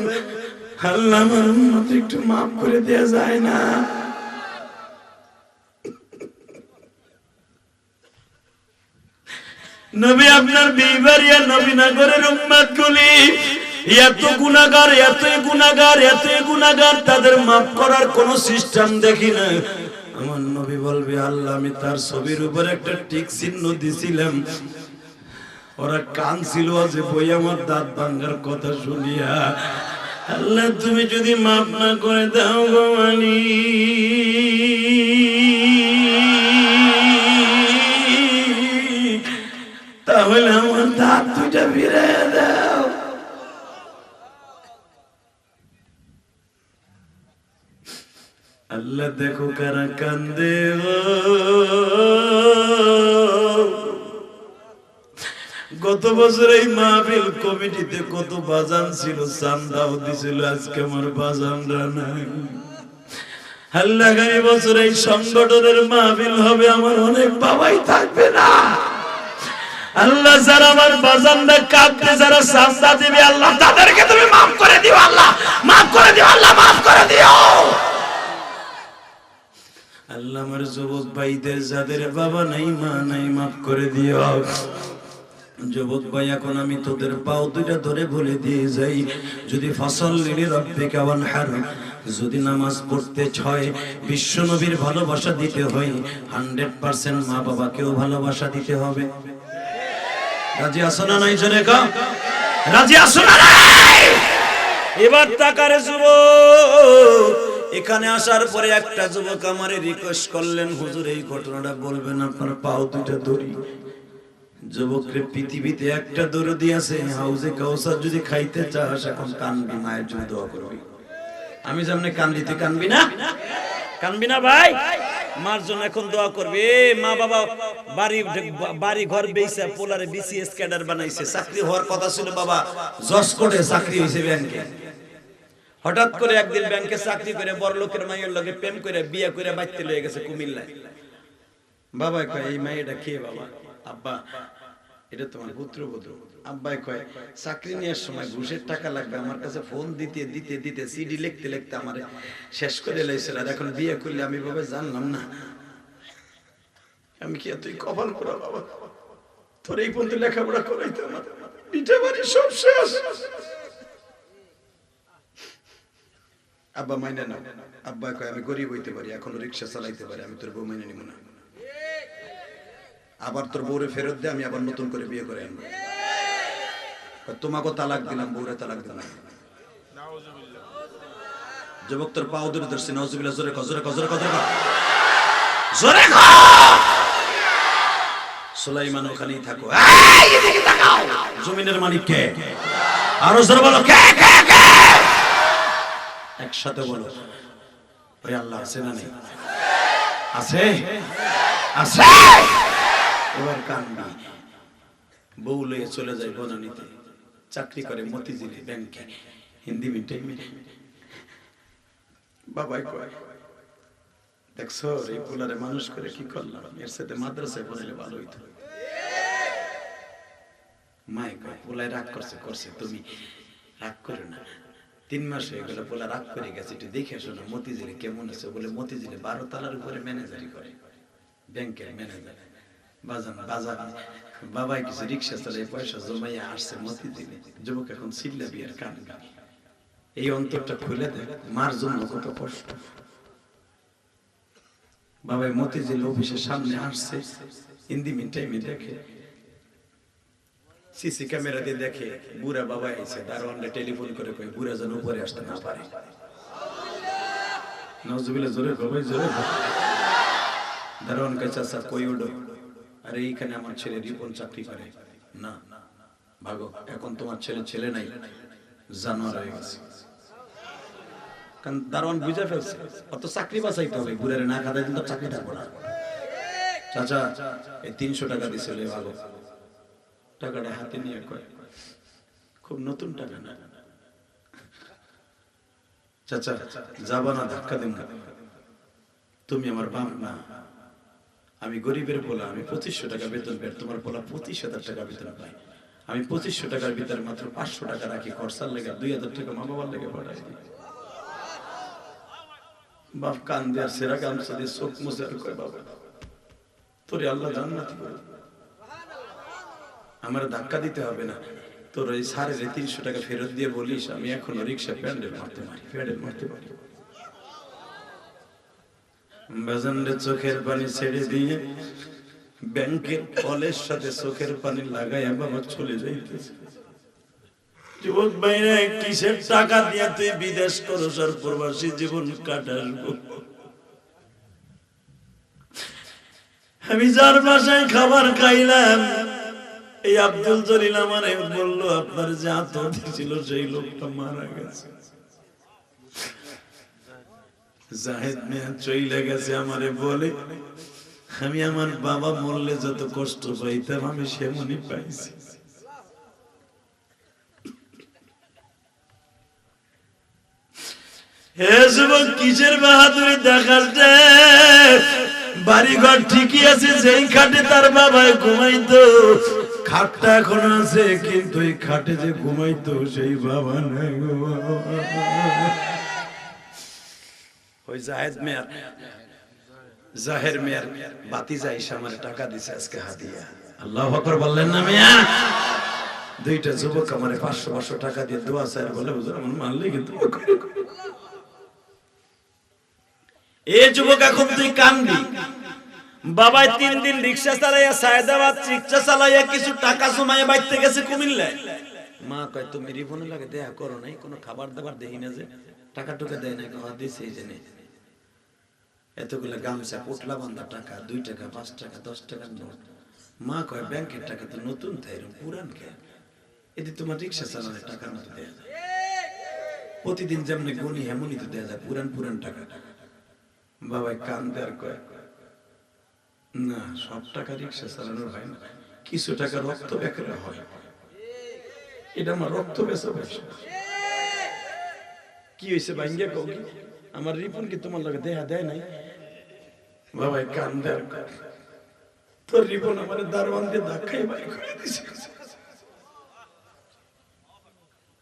আল্লাহ আমার উম্মত একটু মাফ করে দেয়া যায় না? নবী আপনার বিবারিয়া নবীনগরের উম্মত গুলি এত গুনাহগার, এত গুনাহগার, এত গুনাহগার, তাদের মাফ করার কোন সিস্টেম দেখি না। আমার নবী বলবে, আল্লাহ আমি তার ছবির উপর একটা টিক চিহ্ন দিছিলাম, ওরা কান ছিল যে বই আমার দাঁত ভাঙার কথা শুনিয়া। আল্লাহ তুমি যদি মাফ না করে দাও গো মানি, তাহলে আমার দাঁত দুইটা ফিরে দাও। আল্লাহ দেখো কারা কান্দে গো। গত বছর এই মাহফিল কমিটিতে কত বাজান ছিল, চান্দাও দিছিল, আজকে আমার বাজানরা নাই। আল্লাহ আগামী বছর এই সংগঠনের মাহফিল হবে, আমার অনেক বাবাই থাকবে না। আল্লাহ যারা আমার বাজানরা কাঁদতে, যারা চান্দা দিবে, আল্লাহ তাদেরকে তুমি মাফ করে দিও। আল্লাহ মাফ করে দিও, আল্লাহ মাফ করে দিও। আল্লাহ আমার যুবক ভাইদের যাদের বাবা নাই মা নাই, মাফ করে দিও। যুবক ভাই এখন আমি তোদের পাও দুইটা ধরে বলে দিয়ে যাই, যদি ফাসাল্লি লিরাব্বিকা ওয়ানহার, যদি নামাজ পড়তে ছয়, বিশ্ব নবীর ভালোবাসা দিতে হয়, 100% মা বাবাকেও ভালোবাসা দিতে হবে। রাজি আছো না নাই? জোরে কও, রাজি আছো না নাই? এবার তাকারে যুবক, এখানে আসার পরে একটা যুবক আমারে রিকোয়েস্ট করলেন, হুজুর এই ঘটনাটা বলবেন, আপনার পাও দুইটা ধরি। যুবকরে পৃথিবীতে একটা দরদি আছে, হাউজে কাউসার যদি খাইতে চাস এখন কানবি, মায়ের জন্য দোয়া করবি। আমি যেমন কান্দিতে কানবি না? কানবি না ভাই? মার জন্য এখন দোয়া করবে। মা বাবা বাড়ি ঘর বেইছে, পোলারে বিসিএস ক্যাডার বানাইছে, চাকরি হওয়ার কথা ছিল বাবা, জজ কোর্টে চাকরি হইছে ব্যাংকে। হঠাৎ করে একদিন ব্যাংকে চাকরি করে বড় লোকের মাইয়ের লগে প্রেম করে বিয়ে করে বাইতে লয়ে গেছে কুমিল্লায়। বাবা কয় এই মাইয়াটা কে? বাবা আব্বা এটা তোমার পুত্রবধূ। আব্বাই কয় চাকরি নেওয়ার সময় ঘুষের টাকা লাগবে, আমার কাছে ফোন দিতে দিতে দিতে সিডি লিখতে লিখতে আমার শেষ করে লাইছিল, আর এখন বিয়ে করলে আমি বাবা জানলাম না। আমি কি এতই কপাল করা বাবা? তোর এই পর্যন্ত লেখাপড়া করাইতে আমার পিঠে বাড়ি সব শেষ। আব্বা মাইনে না, আব্বা কয় আমি গরিব হইতে পারি, এখনো রিক্সা চালাইতে পারি, আমি তোর বউ মাইনে নিব না। আবার তোর বউরে ফেরত দে, আমি আবার নতুন করে বিয়ে করে আনবো। তোমাকে তালাক দিলাম, বউরে তালাক দিলাম। যুবক তোর পাও ধরে ধরছি, নাউজুবিল্লাহ, জোরে কর, জোরে কর, জোরে কর, জোরে কর, জোরে কর। সুলাইমান ওখানেই থাকো। এই এদিকে তাকাও। জমিনের মালিক কে? আরো জোরে বলো, কে কে কে? একসাথে বলো, ওই আল্লাহ আছে না নেই? আছে, আছে। এবার কান্দি। বউ লয়ে চলে যায় বনানীতে, চাকরি করে মতিঝিলে ব্যাংকে, হিন্দি মিডিয়ামে। বাবাই কয়, দেখছো এই পোলারে মানুষ করে কি করলাম, এর সাথে মাদ্রাসায় পড়াইলে ভালো হইতো। মাই কয়, পোলায় রাগ করছে, করছে, তুমি রাগ করো না। 3 মাস হয়ে গেল, পোলা রাগ করে গেছে, একটু দেখে আসো না মতিঝিলে কেমন আছে। বলে মতিঝিলে 12 তলার উপরে ম্যানেজারি করে, ব্যাংকের ম্যানেজার। বাজান বাজার বাবাই কিছু রিক্সা চালিয়ে পয়সা জমাইয়া আসছে মতিঝিলে। যুবক এখন চিল্লা বিয়ার কান। এই অন্তরটা খুলে দেয়, মার জন্য কত কষ্ট। বাবাই মতিঝিল অফিসের সামনে আসছে, হিন্দি মিটাইমে দেখে, সিসি ক্যামেরা দিয়ে দেখে বুড়া বাবা আইছে। দারোয়ানকে টেলিফোন করে কই বুড়া যেন উপরে আসতে না পারে। নাউজুবিল্লাহ, জোরে বাবাই জোরে। দারোয়ান কাছে চাচা কই উঠো। আরে এইখানে আমার ছেলে রিপন চাকরি করে। না ভাগো, এখন তোমার ছেলে নাই, জানোয়ার হয়ে গেছে। কারণ দারোয়ান বুঝে ফেলছে, অত চাকরি বাঁচাইতে হবে, বুড়ারে না খাওয়াই দিন তো চাকরি থাকবো না। চাচা এই 300 টাকা দিছিল, ভালো। টাকাটা হাতে নিয়ে কয়, খুব নতুন টাকা না চাচা, যাবা না, ধাক্কা দেব না। তুমি আমার বাপ না, আমি গরিবের পোলা, আমি 2500 টাকা বেতন পাই, তোমার পোলা 25,000 টাকা বেতন পাই। আমি 2500 টাকার ভিতরে মাত্র 500 টাকা রাখি খরচার লেগে, 2000 টাকা মা বাবার লেগে পাঠাই দিই। বাপ কান দিয়ে সেরা গামছা দিয়ে চোখ মুছে আর কয়, বাবা তোরে আল্লাহ জান্নাতি করে, আমার ধাক্কা দিতে হবে না। তোর ওই 350 টাকা ফেরত দিয়ে বলিস আমি এখনো রিক্সা প্যান্ডেল মারতে পারি, প্যান্ডেল মারতে পারি। বাজানরে চোখের পানি ছেড়ে দিয়ে ব্যাংকের কলের সাথে চোখের পানি লাগাইয়া বাবা চলে যাইতেছে। যুবক ভাইরা, কিসের টাকা দিয়ে তুই বিদেশ করস আর প্রবাসী জীবন কাটাস? আমি যার বাসায় খাবার খাইলাম, এই আব্দুল জলিল আমারে বললো আপনার যে আত্মহত্যা ছিল সেই লোকটা মারা গেছে। জাহেদ মিয়া চইলা গেছে আমারে বলে, আমি আমার বাবা মরলে যত কষ্ট পাইতাম আমি সেমনই পাইছি। হে যুবক, কিসের বাহাদুরি দেখাস রে? বাড়িঘর ঠিকই আছে, যেই খাটে তার বাবায় ঘুমাইতো, খাটটা এখন আছে, কিন্তু এই খাটে যে ঘুমাইতো সেই বাবা নাই। ওই জাহের মেয়ার বাতিজা এসে আমার টাকা দিছে আজকে হাদিয়া। আল্লাহু আকবার বললেন না মিয়া? 2টা যুবক আমারে 500 টাকা দিয়ে দোয়া চাই বলে, হুজুর আমার মারলে কিন্তু এই যুবক এখন তুই কান্দি। বাবাই 3 দিন রিকশা চালাইয়া সায়দাবাদ রিকশা চালাইয়া কিছু টাকা জমাইয়া বাইতে গেছে কুমিল্লায়। মা কয়, তুমি রিপনের লাগে দেখা করো নাই, কোনো খাবার দাবার দেই না, যে টাকা টুকা দেয় না, খাওয়া দিয়েছে এই জন্য এতগুলো গামছা পোটলা বান্ধা টাকা, 2 টাকা 5 টাকা 10 টাকার নোট। মা কয়, ব্যাংকের টাকা তো নতুন তাই পুরান কে, এতে তোমার রিকশা চালানোর টাকার মতো দেয়া যায়, প্রতিদিন যেমনি গনি হেমনি তো দেয়া যায়, পুরান টাকা। বাবাই কান দেয়ার কয়, না সব টাকা রিকশা চালানোর হয় না, কিছু টাকা রক্ত বেকারে হয়, এটা আমার রক্ত বেচা পয়সা। কি হয়েছে ভাঙ্গিয়া কও কি, আমার রিপন কি তোমার লগে দেখা দেয় নাই? বাবাই কান দেয়ার কয়, তোর রিপন আমার দারোয়ান দিয়ে ধাক্কাই বাই করে দিছে।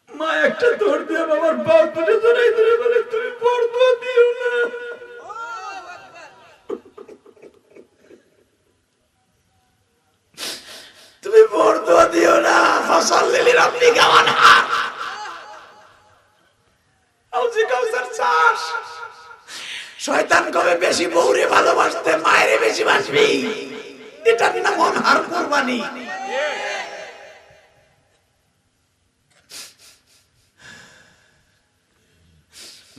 মা একটা দৌড় দিয়ে বাবার পা তুলে ধরে বলে, তুমি বরদুয়া দিও না। তুমি বদুয়া দিও না, ফাসাল্লি রাব্বিকা ওয়ানহার। হাউজে কাউসার চাষ। শয়তান কবে বেশি বউরে ভালোবাসতে, মায়েরে বেশি বাসবি, এটার নাম অনহার কুরবানি।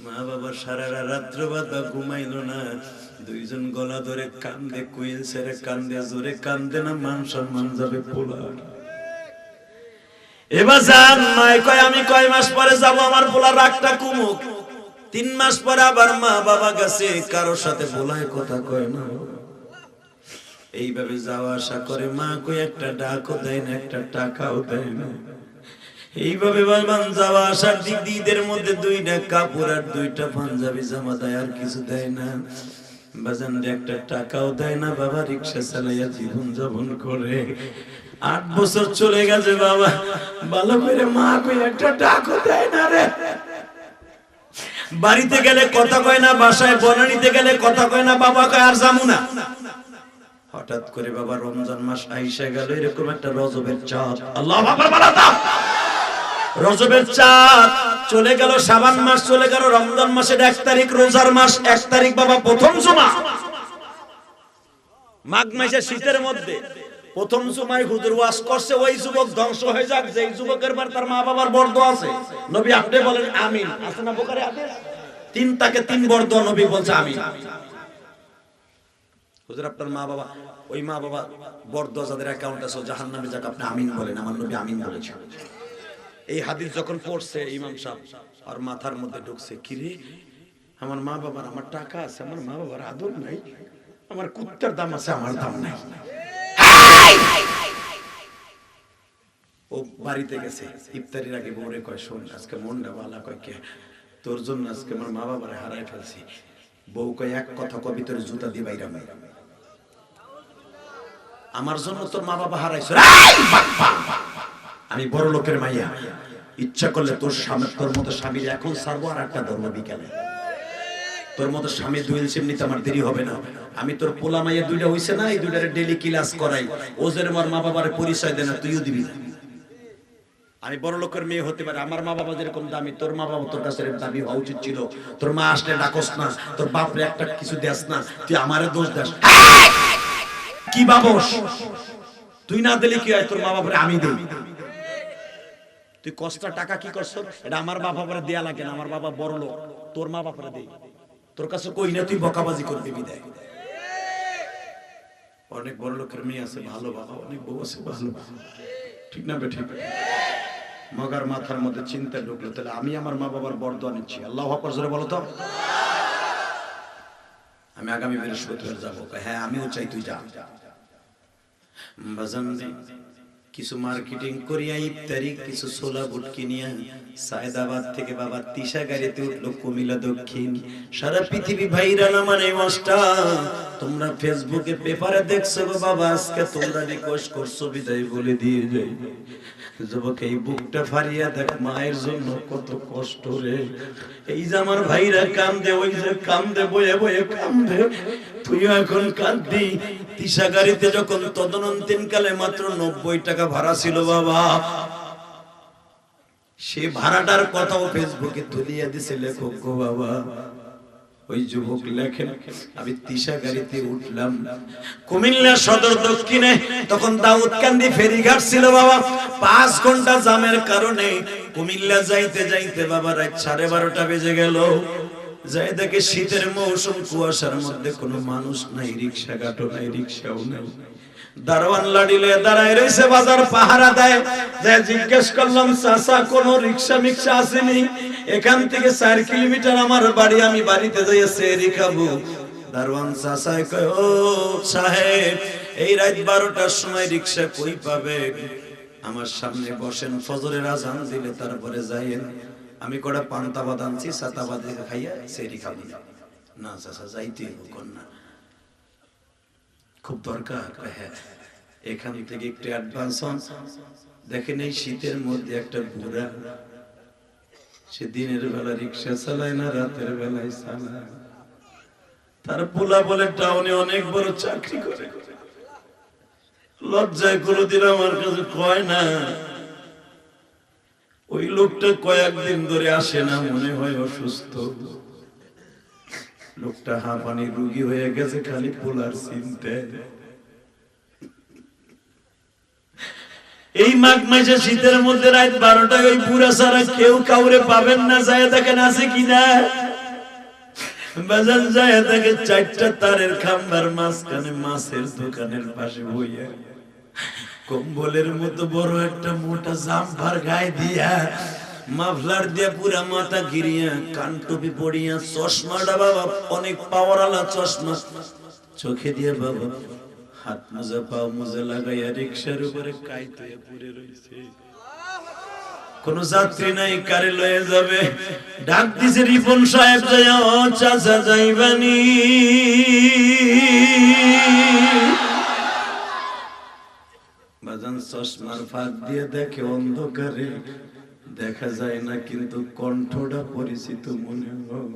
মা বাবা সারা রাত্র বাদা ঘুমাইলো না, দুইজন গলা ধরে কান্দে, কুইন সেরে কান্দে, জোরে কান্দে না, মান সম্মান যাবে পোলা। এবার যান নয় কয় আমি কয় মাস পরে যাব, আমার পোলা রাগটা কমুক। 3 মাস পরে আবার মা বাবা গেছে, কারোর সাথে পোলায় কথা কয় না। এইভাবে যাওয়া আসা করে, মা কই একটা ডাকও দেয় না, একটা টাকাও দেয় না। এইভাবে বাবান যাওয়া আসার দিক ঈদের মধ্যে 2টা কাপড় আর 2টা পাঞ্জাবি জামা দেয়, আর কিছু দেয় না। বাজান একটা টাকাও দেয় না, বাবা রিক্সা চালাইয়া জীবন যাপন করে। 8 বছর চলে গেছে বাবা, ভালো করে মা কই একটা টাকাও দেয় না রে। বাড়িতে গেলে কথা কয় না, বাসায় বনানিতে গেলে কথা কয় না, বাবা কয় আর যামু না। হঠাৎ করে বাবা রমজান মাস আইসা গেল, এরকম একটা রজবের চাঁদ, আল্লাহু আকবার বলা দাও। রজবের চাঁদ চলে গেল, শাবান মাস চলে গেল, রমজান মাসের 1 তারিখ রোজার মাস, 1 তারিখ বাবা প্রথম জুমা। মাঘ মাসের শীতের মধ্যে প্রথম জুমায় হুজুর ওয়াজ করছে, ওই যুবক ধ্বংস হয়ে যাক যে যুবকের বার তার মা বাবার বরদোয়া আছে। নবী আপনি বলেন আমিন, আছে না বুখারী হাদিস? 3 তাকে 3 বরদোয়া নবী বলছে আমিন। হুজুর আপনার মা বাবা, ওই মা বাবা বরদোয়া যাদের অ্যাকাউন্ট আছে জাহান্নামে যাক, আপনি আমিন বলেন, আমার নবী আমিন বলেছেন। এই হাদিস যখন পড়ছে ইমাম সাহেব আর মাথার মধ্যে ঢুকছে, কি রে আমার মা বাবার, আমার টাকা আছে, আমার মা বাবার আদর নাই, আমার কুত্তার দাম আছে, আমার দাম নাই। ও বাড়িতে গেছে, ইফতারির আগে বউরে কয়, শোন আজকে মনটা ভালো, কয় কে তোর জন্য আজকে আমার মা বাবারে হারাই ফেলছি। বউ কয় এক কথা কবি তোর জুতা দি বাইরা মাই, আমার জন্য তোর মা বাবা হারাইছ। আমি বড় লোকের মাইয়া, ইচ্ছা করলে তোর স্বামী, তোর মতো স্বামীর এখন ছাড়বো আর একটা ধর্ম বিকালে। তোর মতো স্বামী দুইল সিম নিতে আমার দেরি হবে না। আমি তোর পোলা মাইয়া 2টা হইছে না, এই 2টারে ডেলি ক্লাস করাই, ওদের আমার মা বাবার পরিচয় দেয় না, তুইও দিবি না। আমি বড় লোকের মেয়ে হতে পারে, আমার মা বাবা যেরকম দামি, তোর মা বাবা তোর কাছে দামি হওয়া উচিত ছিল। তোর মা আসলে ডাকস না, তোর বাপরে একটা কিছু দেস না, তুই আমারে দোষ দেস। কি বাবস তুই না দিলে কি হয়, তোর মা বাপরে আমি দেই। তুই কষ্ট টাকা কি করছ, এটা আমার মা বাবারে দেয়া লাগে না, আমার বাবা বড় লোক, তোর মা বাপরে দেই। তোর কাছে কই না, তুই বকাবাজি করবি বিদায়। অনেক বড় লোকের মেয়ে আছে ভালো, বাবা অনেক বউ আছে ভালো, ঠিক না বেঠিক? মগার মাথার মধ্যে চিন্তা ঢুকলো, তাহলে আমি আমার মা বাবার বরদোয়া নিচ্ছি। আল্লাহু আকবার জোরে বলো তো। আমি আগামী বৃহস্পতিবার যাবো, হ্যাঁ আমিও চাই তুই যা। বাজান কিছু মার্কেটিং করিয়া ইফতারি, কিছু ছোলা বুট কিনিয়া সায়দাবাদ থেকে বাবা তিশা গাড়িতে উঠলো কুমিল্লা দক্ষিণ। সারা পৃথিবী ভাইরাল আমার এই মাসটা, তোমরা ফেসবুকে পেপারে দেখছো গো বাবা, আজকে তোমরা রিকোয়েস্ট করছো বিদায় বলে দিয়ে যাই। যুবক এই বুকটা ফারিয়া দেখ, মায়ের জন্য কত কষ্ট রে। এই যে আমার ভাইরা কান্দে, ওই যে কান্দে, বয়ে বয়ে কান্দে, তুইও এখন কাঁদবি। তিশা গাড়িতে যখন তদনন্তীন কালে মাত্র 90 টাকা ভাড়া ছিল বাবা, সে ভাড়াটার কথাও ফেসবুকে তুলিয়া দিছে লেখক গো বাবা। ওই যুবক লেখেন, আমি তিশা গাড়িতে উঠলাম কুমিল্লা সদর দক্ষিণে, তখন দাউদকান্দি ফেরিঘাট ছিল বাবা। 5 ঘন্টা জামের কারণে কুমিল্লা যাইতে যাইতে বাবা রাত 12:30 বেজে গেল। যাই দেখে শীতের মৌসুম, কুয়াশার মধ্যে কোনো মানুষ নাই, রিক্সা ঘাটও নাই, রিক্সাও নাই। দারোয়ান লাড়িলে দাঁড়ায় রয়েছে, বাজার পাহারা দেয়। যে জিজ্ঞেস করলাম, চাচা কোনো রিক্সা মিক্সা আসেনি? এখান থেকে 4 কিলোমিটার আমার বাড়ি, আমি বাড়িতে যাই সেহরি খাবো। দারোয়ান চাচাই কয়, ও সাহেব এই রাত 12টার সময় রিক্সা কই পাবে? আমার সামনে বসেন, ফজরের আজান দিলে তারপরে যাইয়েন। আমি কটা পান্তা বাদ আনছি, সাতা বাদ খাইয়া সেহরি খাবো। না চাচা যাইতে কোন না, খুব দরকার। হ্যাঁ এখান থেকে একটু অ্যাডভান্স হন। দেখেন এই শীতের মধ্যে একটা বুড়া, সে দিনের বেলা রিক্সা চালায় না, রাতের বেলায় চালায়। তার পোলা বলে টাউনে অনেক বড় চাকরি করে, লজ্জায় কোনোদিন আমার কাছে কয় না। ওই লোকটা কয়েকদিন ধরে আসে না, মনে হয় অসুস্থ। লোকটা হাঁপানি রোগী হয়ে গেছে, খালি পোলার চিন্তায়। এই মাঘ মাসে শীতের মধ্যে রাত 12টায় ওই পুরা সারা কেউ কাউরে পাবেন না, যায় দেখেন আছে কিনা। বাজার যায় দেখে 4টা তারের খাম্বার মাঝখানে মাছের দোকানের পাশে বইয়া কম্বলের মতো বড় একটা মোটা জাম্পার গায়ে দিয়া, মাফলার দিয়া পুরা মাথা ঘিরিয়া, কান টুপি পড়িয়া, চশমাটা বাবা অনেক পাওয়ারওয়ালা চশমা চোখে দিয়ে বাবা, হাত মোজা পাও মোজা লাগাইয়া রিক্সার উপরে কাইতে পড়ে রয়েছে। কোন যাত্রী নাই, কারে লয়ে যাবে। ডাক দিছে রিপন সাহেব, যাইয়া ও চাচা যাইবানি। বাজান চশমার ফাঁক দিয়ে দেখে অন্ধকারে দেখা যায় না, কিন্তু কণ্ঠটা পরিচিত মনে হয়।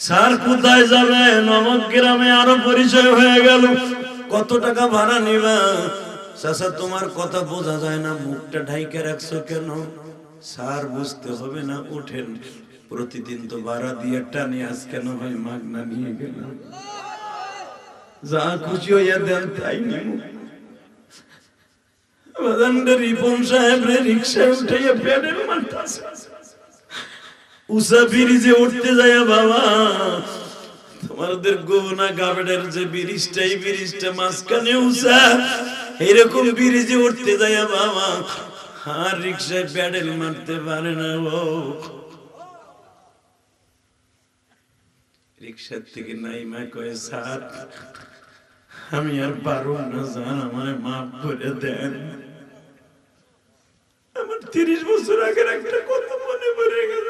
স্যার কোথায় যাবে? নমক গ্রামে। আরো পরিচয় হয়ে গেল। কত টাকা ভাড়া নিবা? চাচা তোমার কথা বোঝা যায় না, মুখটা ঢাইকে রাখছো কেন? স্যার বুঝতে হবে না, উঠেন। প্রতিদিন তো ভাড়া দিয়ে টানি, আজ কেন হয় মাগনা নিয়ে গেলাম। যা খুশি হইয়া দেন তাই নিব। রিপন সাহেব রিক্সায় উঠাইয়া প্যাডেল মারতাছে। উষা ব্রিজে উঠতে যায় বাবা, তোমাদের গোনা গাবেডের যে ব্রিজটা, এই ব্রিজটা মাঝখানে উষা, এরকম ব্রিজে উঠতে যায় বাবা, আর রিক্সায় প্যাডেল মারতে পারে না। ও রিক্সার থেকে নাইমা কয়ে, স্যার আমি আর পারব না স্যার, আমার মাফ করে দেন। আমার 30 বছর আগের একটা কথা মনে পড়ে গেল।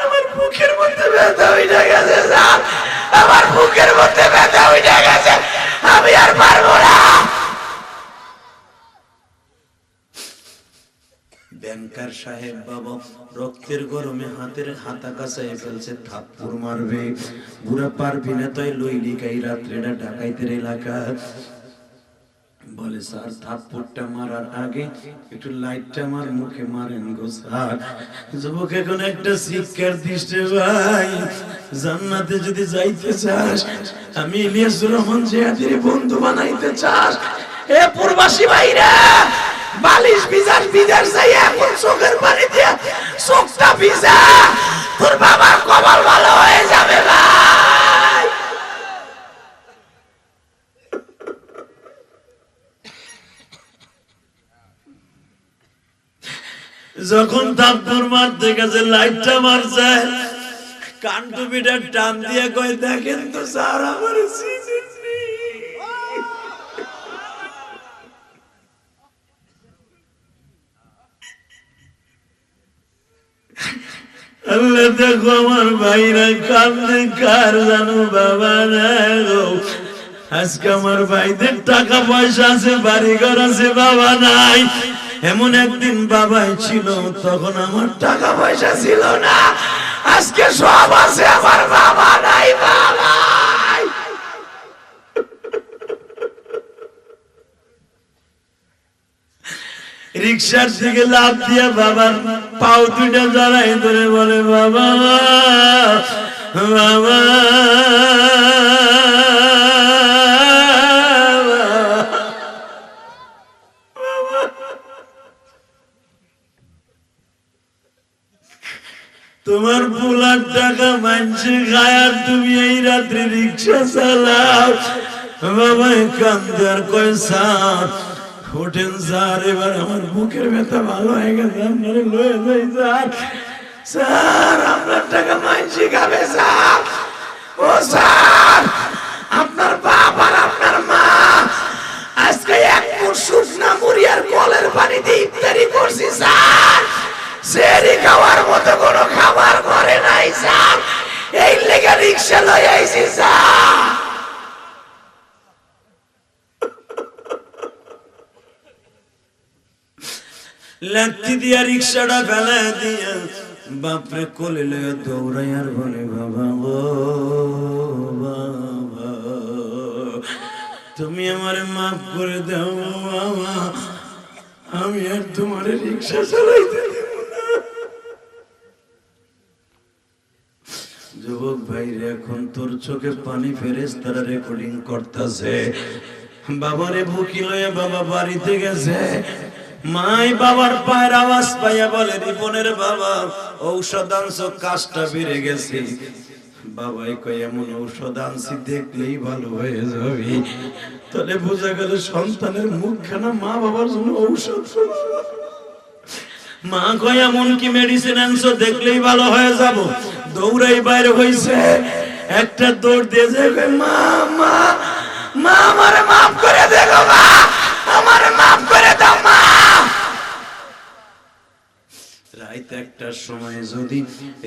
আমার বুকের মধ্যে ব্যথা হয়ে গেছে স্যার, আমার বুকের মধ্যে ব্যথা হয়ে গেছে, আমি আর পারবো না। ব্যাংকার সাহেব বাবা রক্তের গরমে হাতের হাতা কাছায় ফেলছে, থাপ্পড় মারবে। বুড়া পারবি না, তাই লইলি কাই রাত্রেটা ডাকাইতের এলাকা। বলে স্যার থাপ্পড়টা মারার আগে একটু লাইটটা আমার মুখে মারেন গো স্যার। যুবক এখন একটা শিক্ষার দৃষ্টি ভাই, জান্নাতে যদি যাইতে চাস, আমি ইলিয়াসুর রহমান জিয়াদের বন্ধু বানাইতে চাস, এ প্রবাসী ভাইরা বালিশ ভিজার ভিজার যাই এখন চোখের পানি দিয়া চোখটা ভিজা, তোর বাবার কপাল ভালো হয়ে যাবে ভাই। যখন থাপ্পড় মারতে গেছে, লাইটটা মারছে, কান টুপিটা টান দিয়ে কই, দেখেন তো স্যার আমার চিনেননি। আল্লাহ দেখো আমার ভাইরা কান্দে, কার জানো বাবা না গো। আজকে আমার ভাইদের টাকা পয়সা আছে, বাড়ি ঘর আছে, বাবা নাই। এমন একদিন বাবাই ছিল, তখন আমার টাকা পয়সা ছিল না, আজকে সব আছে, আমার বাবা নাই। বাবা রিক্সার দিকে লাফ দিয়ে বাবার পাও দুইটা জড়াই ধরে বলে, বাবা বাবা তোমার পোলার টাকা মানছে খায়, আর তুমি এই রাত্রে রিক্সা চালাও। বাবা কান্দে আর কয়, স্যার ওঠেন স্যার, এবার আমার বুকের ব্যথা ভালো হয়ে গেছে, আপনারা লয়ে যাই স্যার। স্যার আপনার টাকা মানছি খাবে স্যার। ও স্যার, আপনার বাপ আর আপনার মা আজকে এক মুঠ শুকনা মুড়ি আর কলের পানি দিয়ে ইফতারি করছি স্যার, সেরি খাওয়ার মতো কোনো খাবার করে নাই স্যার, এই লেগে রিক্সা লয়ে আইছি স্যার। লাঠি দিয়া রিক্সাটা ফেলা দিয়া বাপরে কোলে লয়ে দৌড়াই আর বলে, বাবা গো তুমি আমারে মাফ করে দাও বাবা, আমি আর তোমার রিক্সা চালাইতে দেব না। যুবক ভাইরে, এখন তোর চোখে পানি, ফেরেশতারা রেকর্ডিং করতেছে। বাবারে বুকি লয়ে বাবা বাড়িতে গেছে। মাই বাবার পায়ের আওয়াজ পাইয়া বলে, রিপনের বাবা ঔষধ আনছো, কাজটা বেড়ে গেছে। বাবাই কয়, এমন ঔষধ আনছি দেখলেই ভালো হয়ে যাবে। তাহলে বোঝা গেল সন্তানের মুখখানা মা বাবার জন্য ঔষধ। মা কয়, এমন কি মেডিসিন আনছো দেখলেই ভালো হয়ে যাব। দৌড়াই বাইরে হইছে, একটা দৌড় দিয়ে যায়, মা মা মা আমারে মাফ করে দে গো মা, আমারে মাফ করে দাও মা। রাত একটার সময় যদি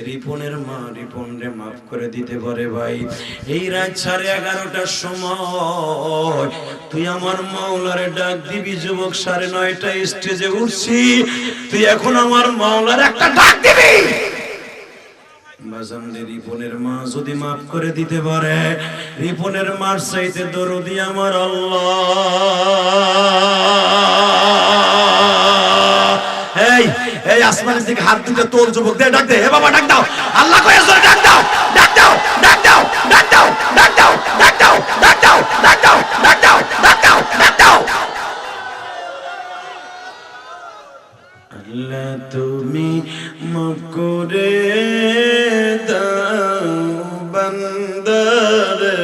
রিপনের মা রিপনরে মাফ করে দিতে পারে ভাই, এই রাত 11:30টার সময় তুই আমার মাওলারে ডাক দিবি। যুবক 9:30টায় স্টেজে উঠছি, তুই এখন আমার মাওলার একটা ডাক দিবি। রিপনের মা যদি মাফ করে দিতে পারে, রিপনের মার চাইতে দরদি আমার আল্লাহ। এই এই আসমানের দিকে হাত দুটো তোল, যুবক দে, ডাক দে, হে বাবা ডাক দাও, আল্লাহ কয়ে জোরে ডাক দাও, ডাক দাও, ডাক দাও, ডাক দাও, ডাক দাও, ডাক দাও, ডাক দাও, ডাক দাও, ডাক দাও, ডাক দাও, ডাক দাও। আল্লাহ তুমি মাফ করে দাও বান্দারে,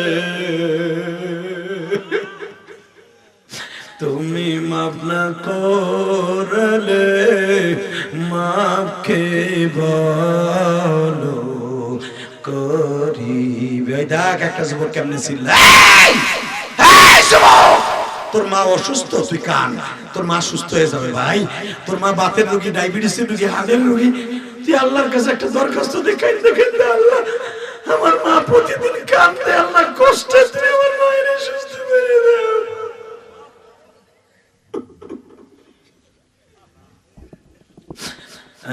তুমি মাফ না করলে মাফ কে বলো করিবে। দেখ একটা যুবক কেমনে ছিল, তোর মা অসুস্থ, তুই কান, তোর মা সুস্থ হয়ে যাবে ভাই। তোর মা বাতের রোগী, ডায়াবেটিসের রোগী, হার্টের রোগী, তুই আল্লাহর কাছে একটা দরখাস্ত দেখাই দেখেন, আল্লাহ আমার মা প্রতিদিন কান্দে, আল্লাহ কষ্টে, তুমি আমার মায়ের সুস্থ করে দাও।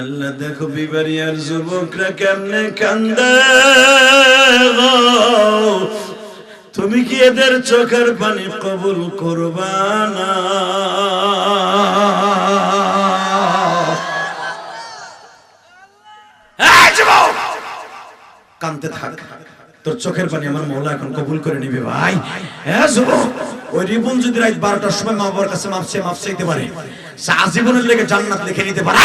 আল্লাহ দেখো বিবারিয়ার যুবকরা কেমনে কান্দে, তুমি কি এদের চোখের পানি কবুল করবা না? কান্দতে থাক, তোর চোখের পানি আমার মওলা এখন কবুল করে নিবে ভাই। হ্যাঁ যুবক, ওই রিপন যদি রাত 12টার সময় মা বাবার কাছে মাফ চাইতে পারে, আজীবনের লেগে জান্নাত লিখে নিতে পারে।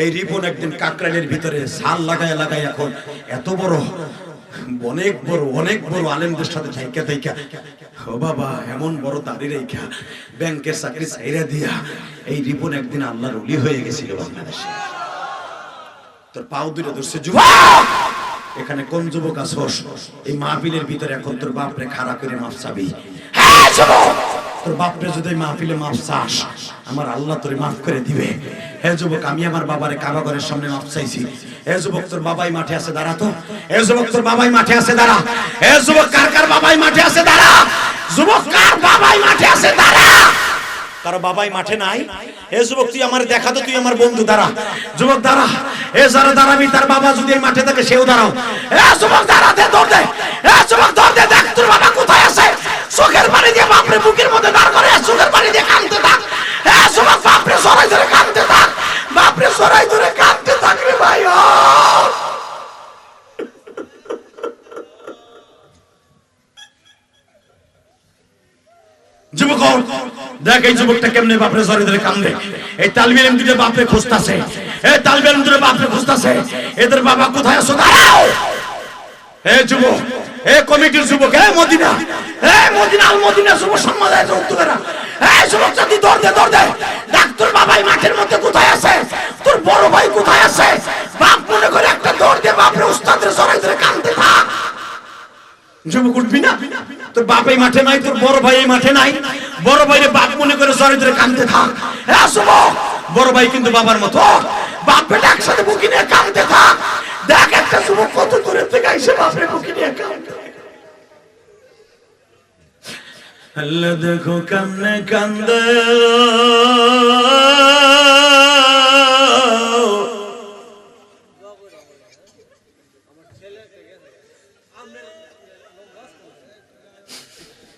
এই রিপন একদিন কাকরাইলের ভিতরে সাল লাগায় লাগায় এখন এত বড়, অনেক বড় অনেক বড় আলেমদের সাথে থাইকা থাইকা, ও বাবা এমন বড় দাড়ি রেখা ব্যাংকের চাকরি ছাইরা দিয়া এই রিপন একদিন আল্লাহর ওলি হয়ে গেছিল বাংলাদেশে। তোর পাও দুটো ধরছে, যুবক এখানে কোন যুবক আছোস এই মাহফিলের ভিতরে এখন তোর বাপরে খাড়া করে মাফ চাবি? হ্যাঁ যুবক, তোর বাপরে যদি মাহফিলে মাফ চাস, আমার আল্লাহ তোরে মাফ করে দিবে। হে যুবক, আমি আমার বাবারে কাবা ঘরের সামনে মাফ চাইছি। হে যুবক, তোর বাবাই মাঠে আছে, দাঁড়া তো। হে যুবক, তোর বাবাই মাঠে আছে, দাঁড়া। হে যুবক, কার কার বাবাই মাঠে আছে, দাঁড়া। যুবক, কার বাবাই মাঠে আছে, দাঁড়া। কারো বাবাই মাঠে নাই? হে যুবক, তুই আমার দেখা তো, তুই আমার বন্ধু, দাঁড়া। যুবক দাঁড়া, এ যারা দাঁড়াবি তার বাবা যদি এই মাঠে থাকে সেও দাঁড়াও। হে যুবক দাঁড়া, দে দৌড় দে। হে যুবক দৌড় দে, দেখ তোর বাবা কোথায় আছে। চোখের পানি দিয়ে বাপরে বুকের মধ্যে দাঁড় করে, চোখের পানি দিয়ে কাঁদতে থাক। হে যুবক, বাপরে সরাই ধরে কাঁদতে থাক, বাপরে সরাই ধরে কাঁদতে থাক রে ভাই। যুবক দেখ এই যুবকটা কেমনে বাপরে সরাই ধরে কাঁদে। এই তালবে ইলম দুটো বাপরে খুঁজতাছে, এই তালবে ইলম দুটো বাপরে খুঁজতাছে, এদের বাবা কোথায় আছো, দাঁড়াও। হে যুবক, হে কমিটির যুবক, হে মদিনা, হে মদিনা আল মদিনা যুব সম্মানের উদ্যোগেরা, হে যুবক জাতি দৌড় দে, দৌড় দে। দেখ তোর বাবাই মাঠের মধ্যে কোথায় আছে, তোর বড় ভাই কোথায় আছে। বাপ মনে করে একটা দৌড় দে, বাপরে উস্তাদের সরাই ধরে কাঁদতে থাক। যুবক উঠবি না, তোর বাপ এই মাঠে নাই, তোর বড় ভাই এই মাঠে নাই, বড় ভাইরে বাপ মনে করে সরাই ধরে কাঁদতে থাক। হ্যাঁ যুবক, বড় ভাই কিন্তু বাবার মতো, বাপ বেটা একসাথে বুকি নিয়ে কাঁদতে থাক। দেখ একটা যুবক কত দূরের থেকে এসে বাপরে বুকি নিয়ে কাঁদে। আল্লাহ দেখো কেমনে কান্দে।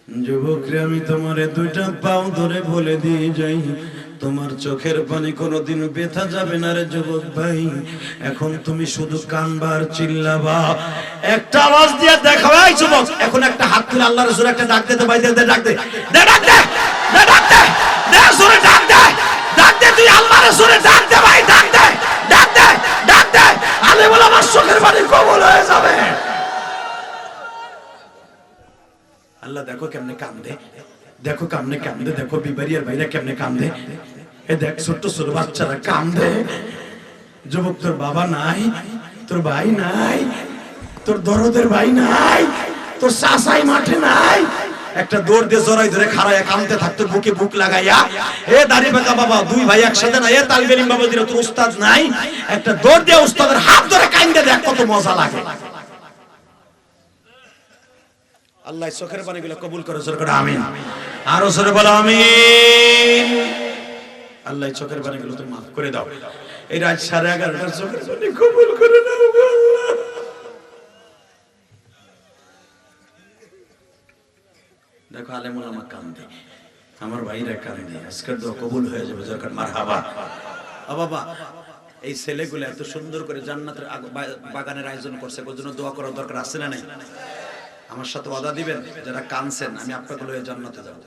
যুবকরে আমি তোমারে দুইটা পাও ধরে বলে দিয়ে যাই, তোমার চোখের পানি কোনোদিন ব্যথা যাবে না রে যুবক ভাই। এখন তুমি শুধু কানবার চিল্লাবা, একটা আওয়াজ দিয়ে দেখাও এই যুবক। এখন একটা হাত তুলে আল্লাহর রাসূল একটা ডাক দে, তো ভাই দে ডাক দে, দে ডাক দে, দে ডাক দে, দে জোরে ডাক দে, ডাক দে, তুই আল্লাহর রাসূলের ডাক দে ভাই, ডাক দে, ডাক দে, ডাক দে। আলে বলে আমার চোখের পানি কবুল হয়ে যাবে। আল্লাহ দেখো কেমনে কান্দে, দেখো কেমনে কান্দে, দেখো বিবারিয়ার ভাইরা কেমনে কান্দে, এ দেখ ছোট্ট ছোট বাচ্চারা কান্দে। যুবক তোর বাবা নাই, তোর ভাই নাই, তোর দরদের ভাই নাই, তোর চাচাই মাঠে নাই, একটা দৌড় দিয়ে জড়াই ধরে খাড়াইয়া কান্দতে থাকতো বুকে বুক লাগাইয়া। এ দাড়ি বাঁকা বাবা দুই ভাই একসাথে না, এ তালবে ইলিম বাবা দিরা তোর উস্তাদ নাই, একটা দৌড় দিয়ে উস্তাদের হাত ধরে কান্দে দেখ কত মজা লাগে। আল্লাহ চোখের পানিগুলো কবুল করে, জোরে করে আমিন। আরো জোরে বলো আমিন। আল্লাহ চোখের পানিগুলো তুমি মাফ করে দাও। এই রাত 11:30 চোখের পানি কবুল করে নাও গো আল্লাহ। দেখো আলেমুল আমা কান্দে, আমার ভাইরা কান্দে, আজকের দোয়া কবুল হয়ে যাবে, জোরে করে মারহাবা। ও বাবা, এই ছেলেগুলো এত সুন্দর করে জান্নাতের বাগানের আয়োজন করছে, ওর জন্য দোয়া করার দরকার আছে না নাই? আমার সাথে ওয়াদা দিবেন যারা কানছেন আমি আপনাকে লয়ে জান্নাতে যাব।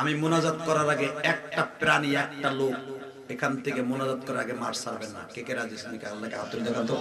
আমি মুনাজাত করার আগে একটা প্রাণী, একটা লোক এখান থেকে মুনাজাত করার আগে মার ছাড়বেন না। কে কে রাজি আছেন? আল্লাহকে হাত তুলে দেখান তো।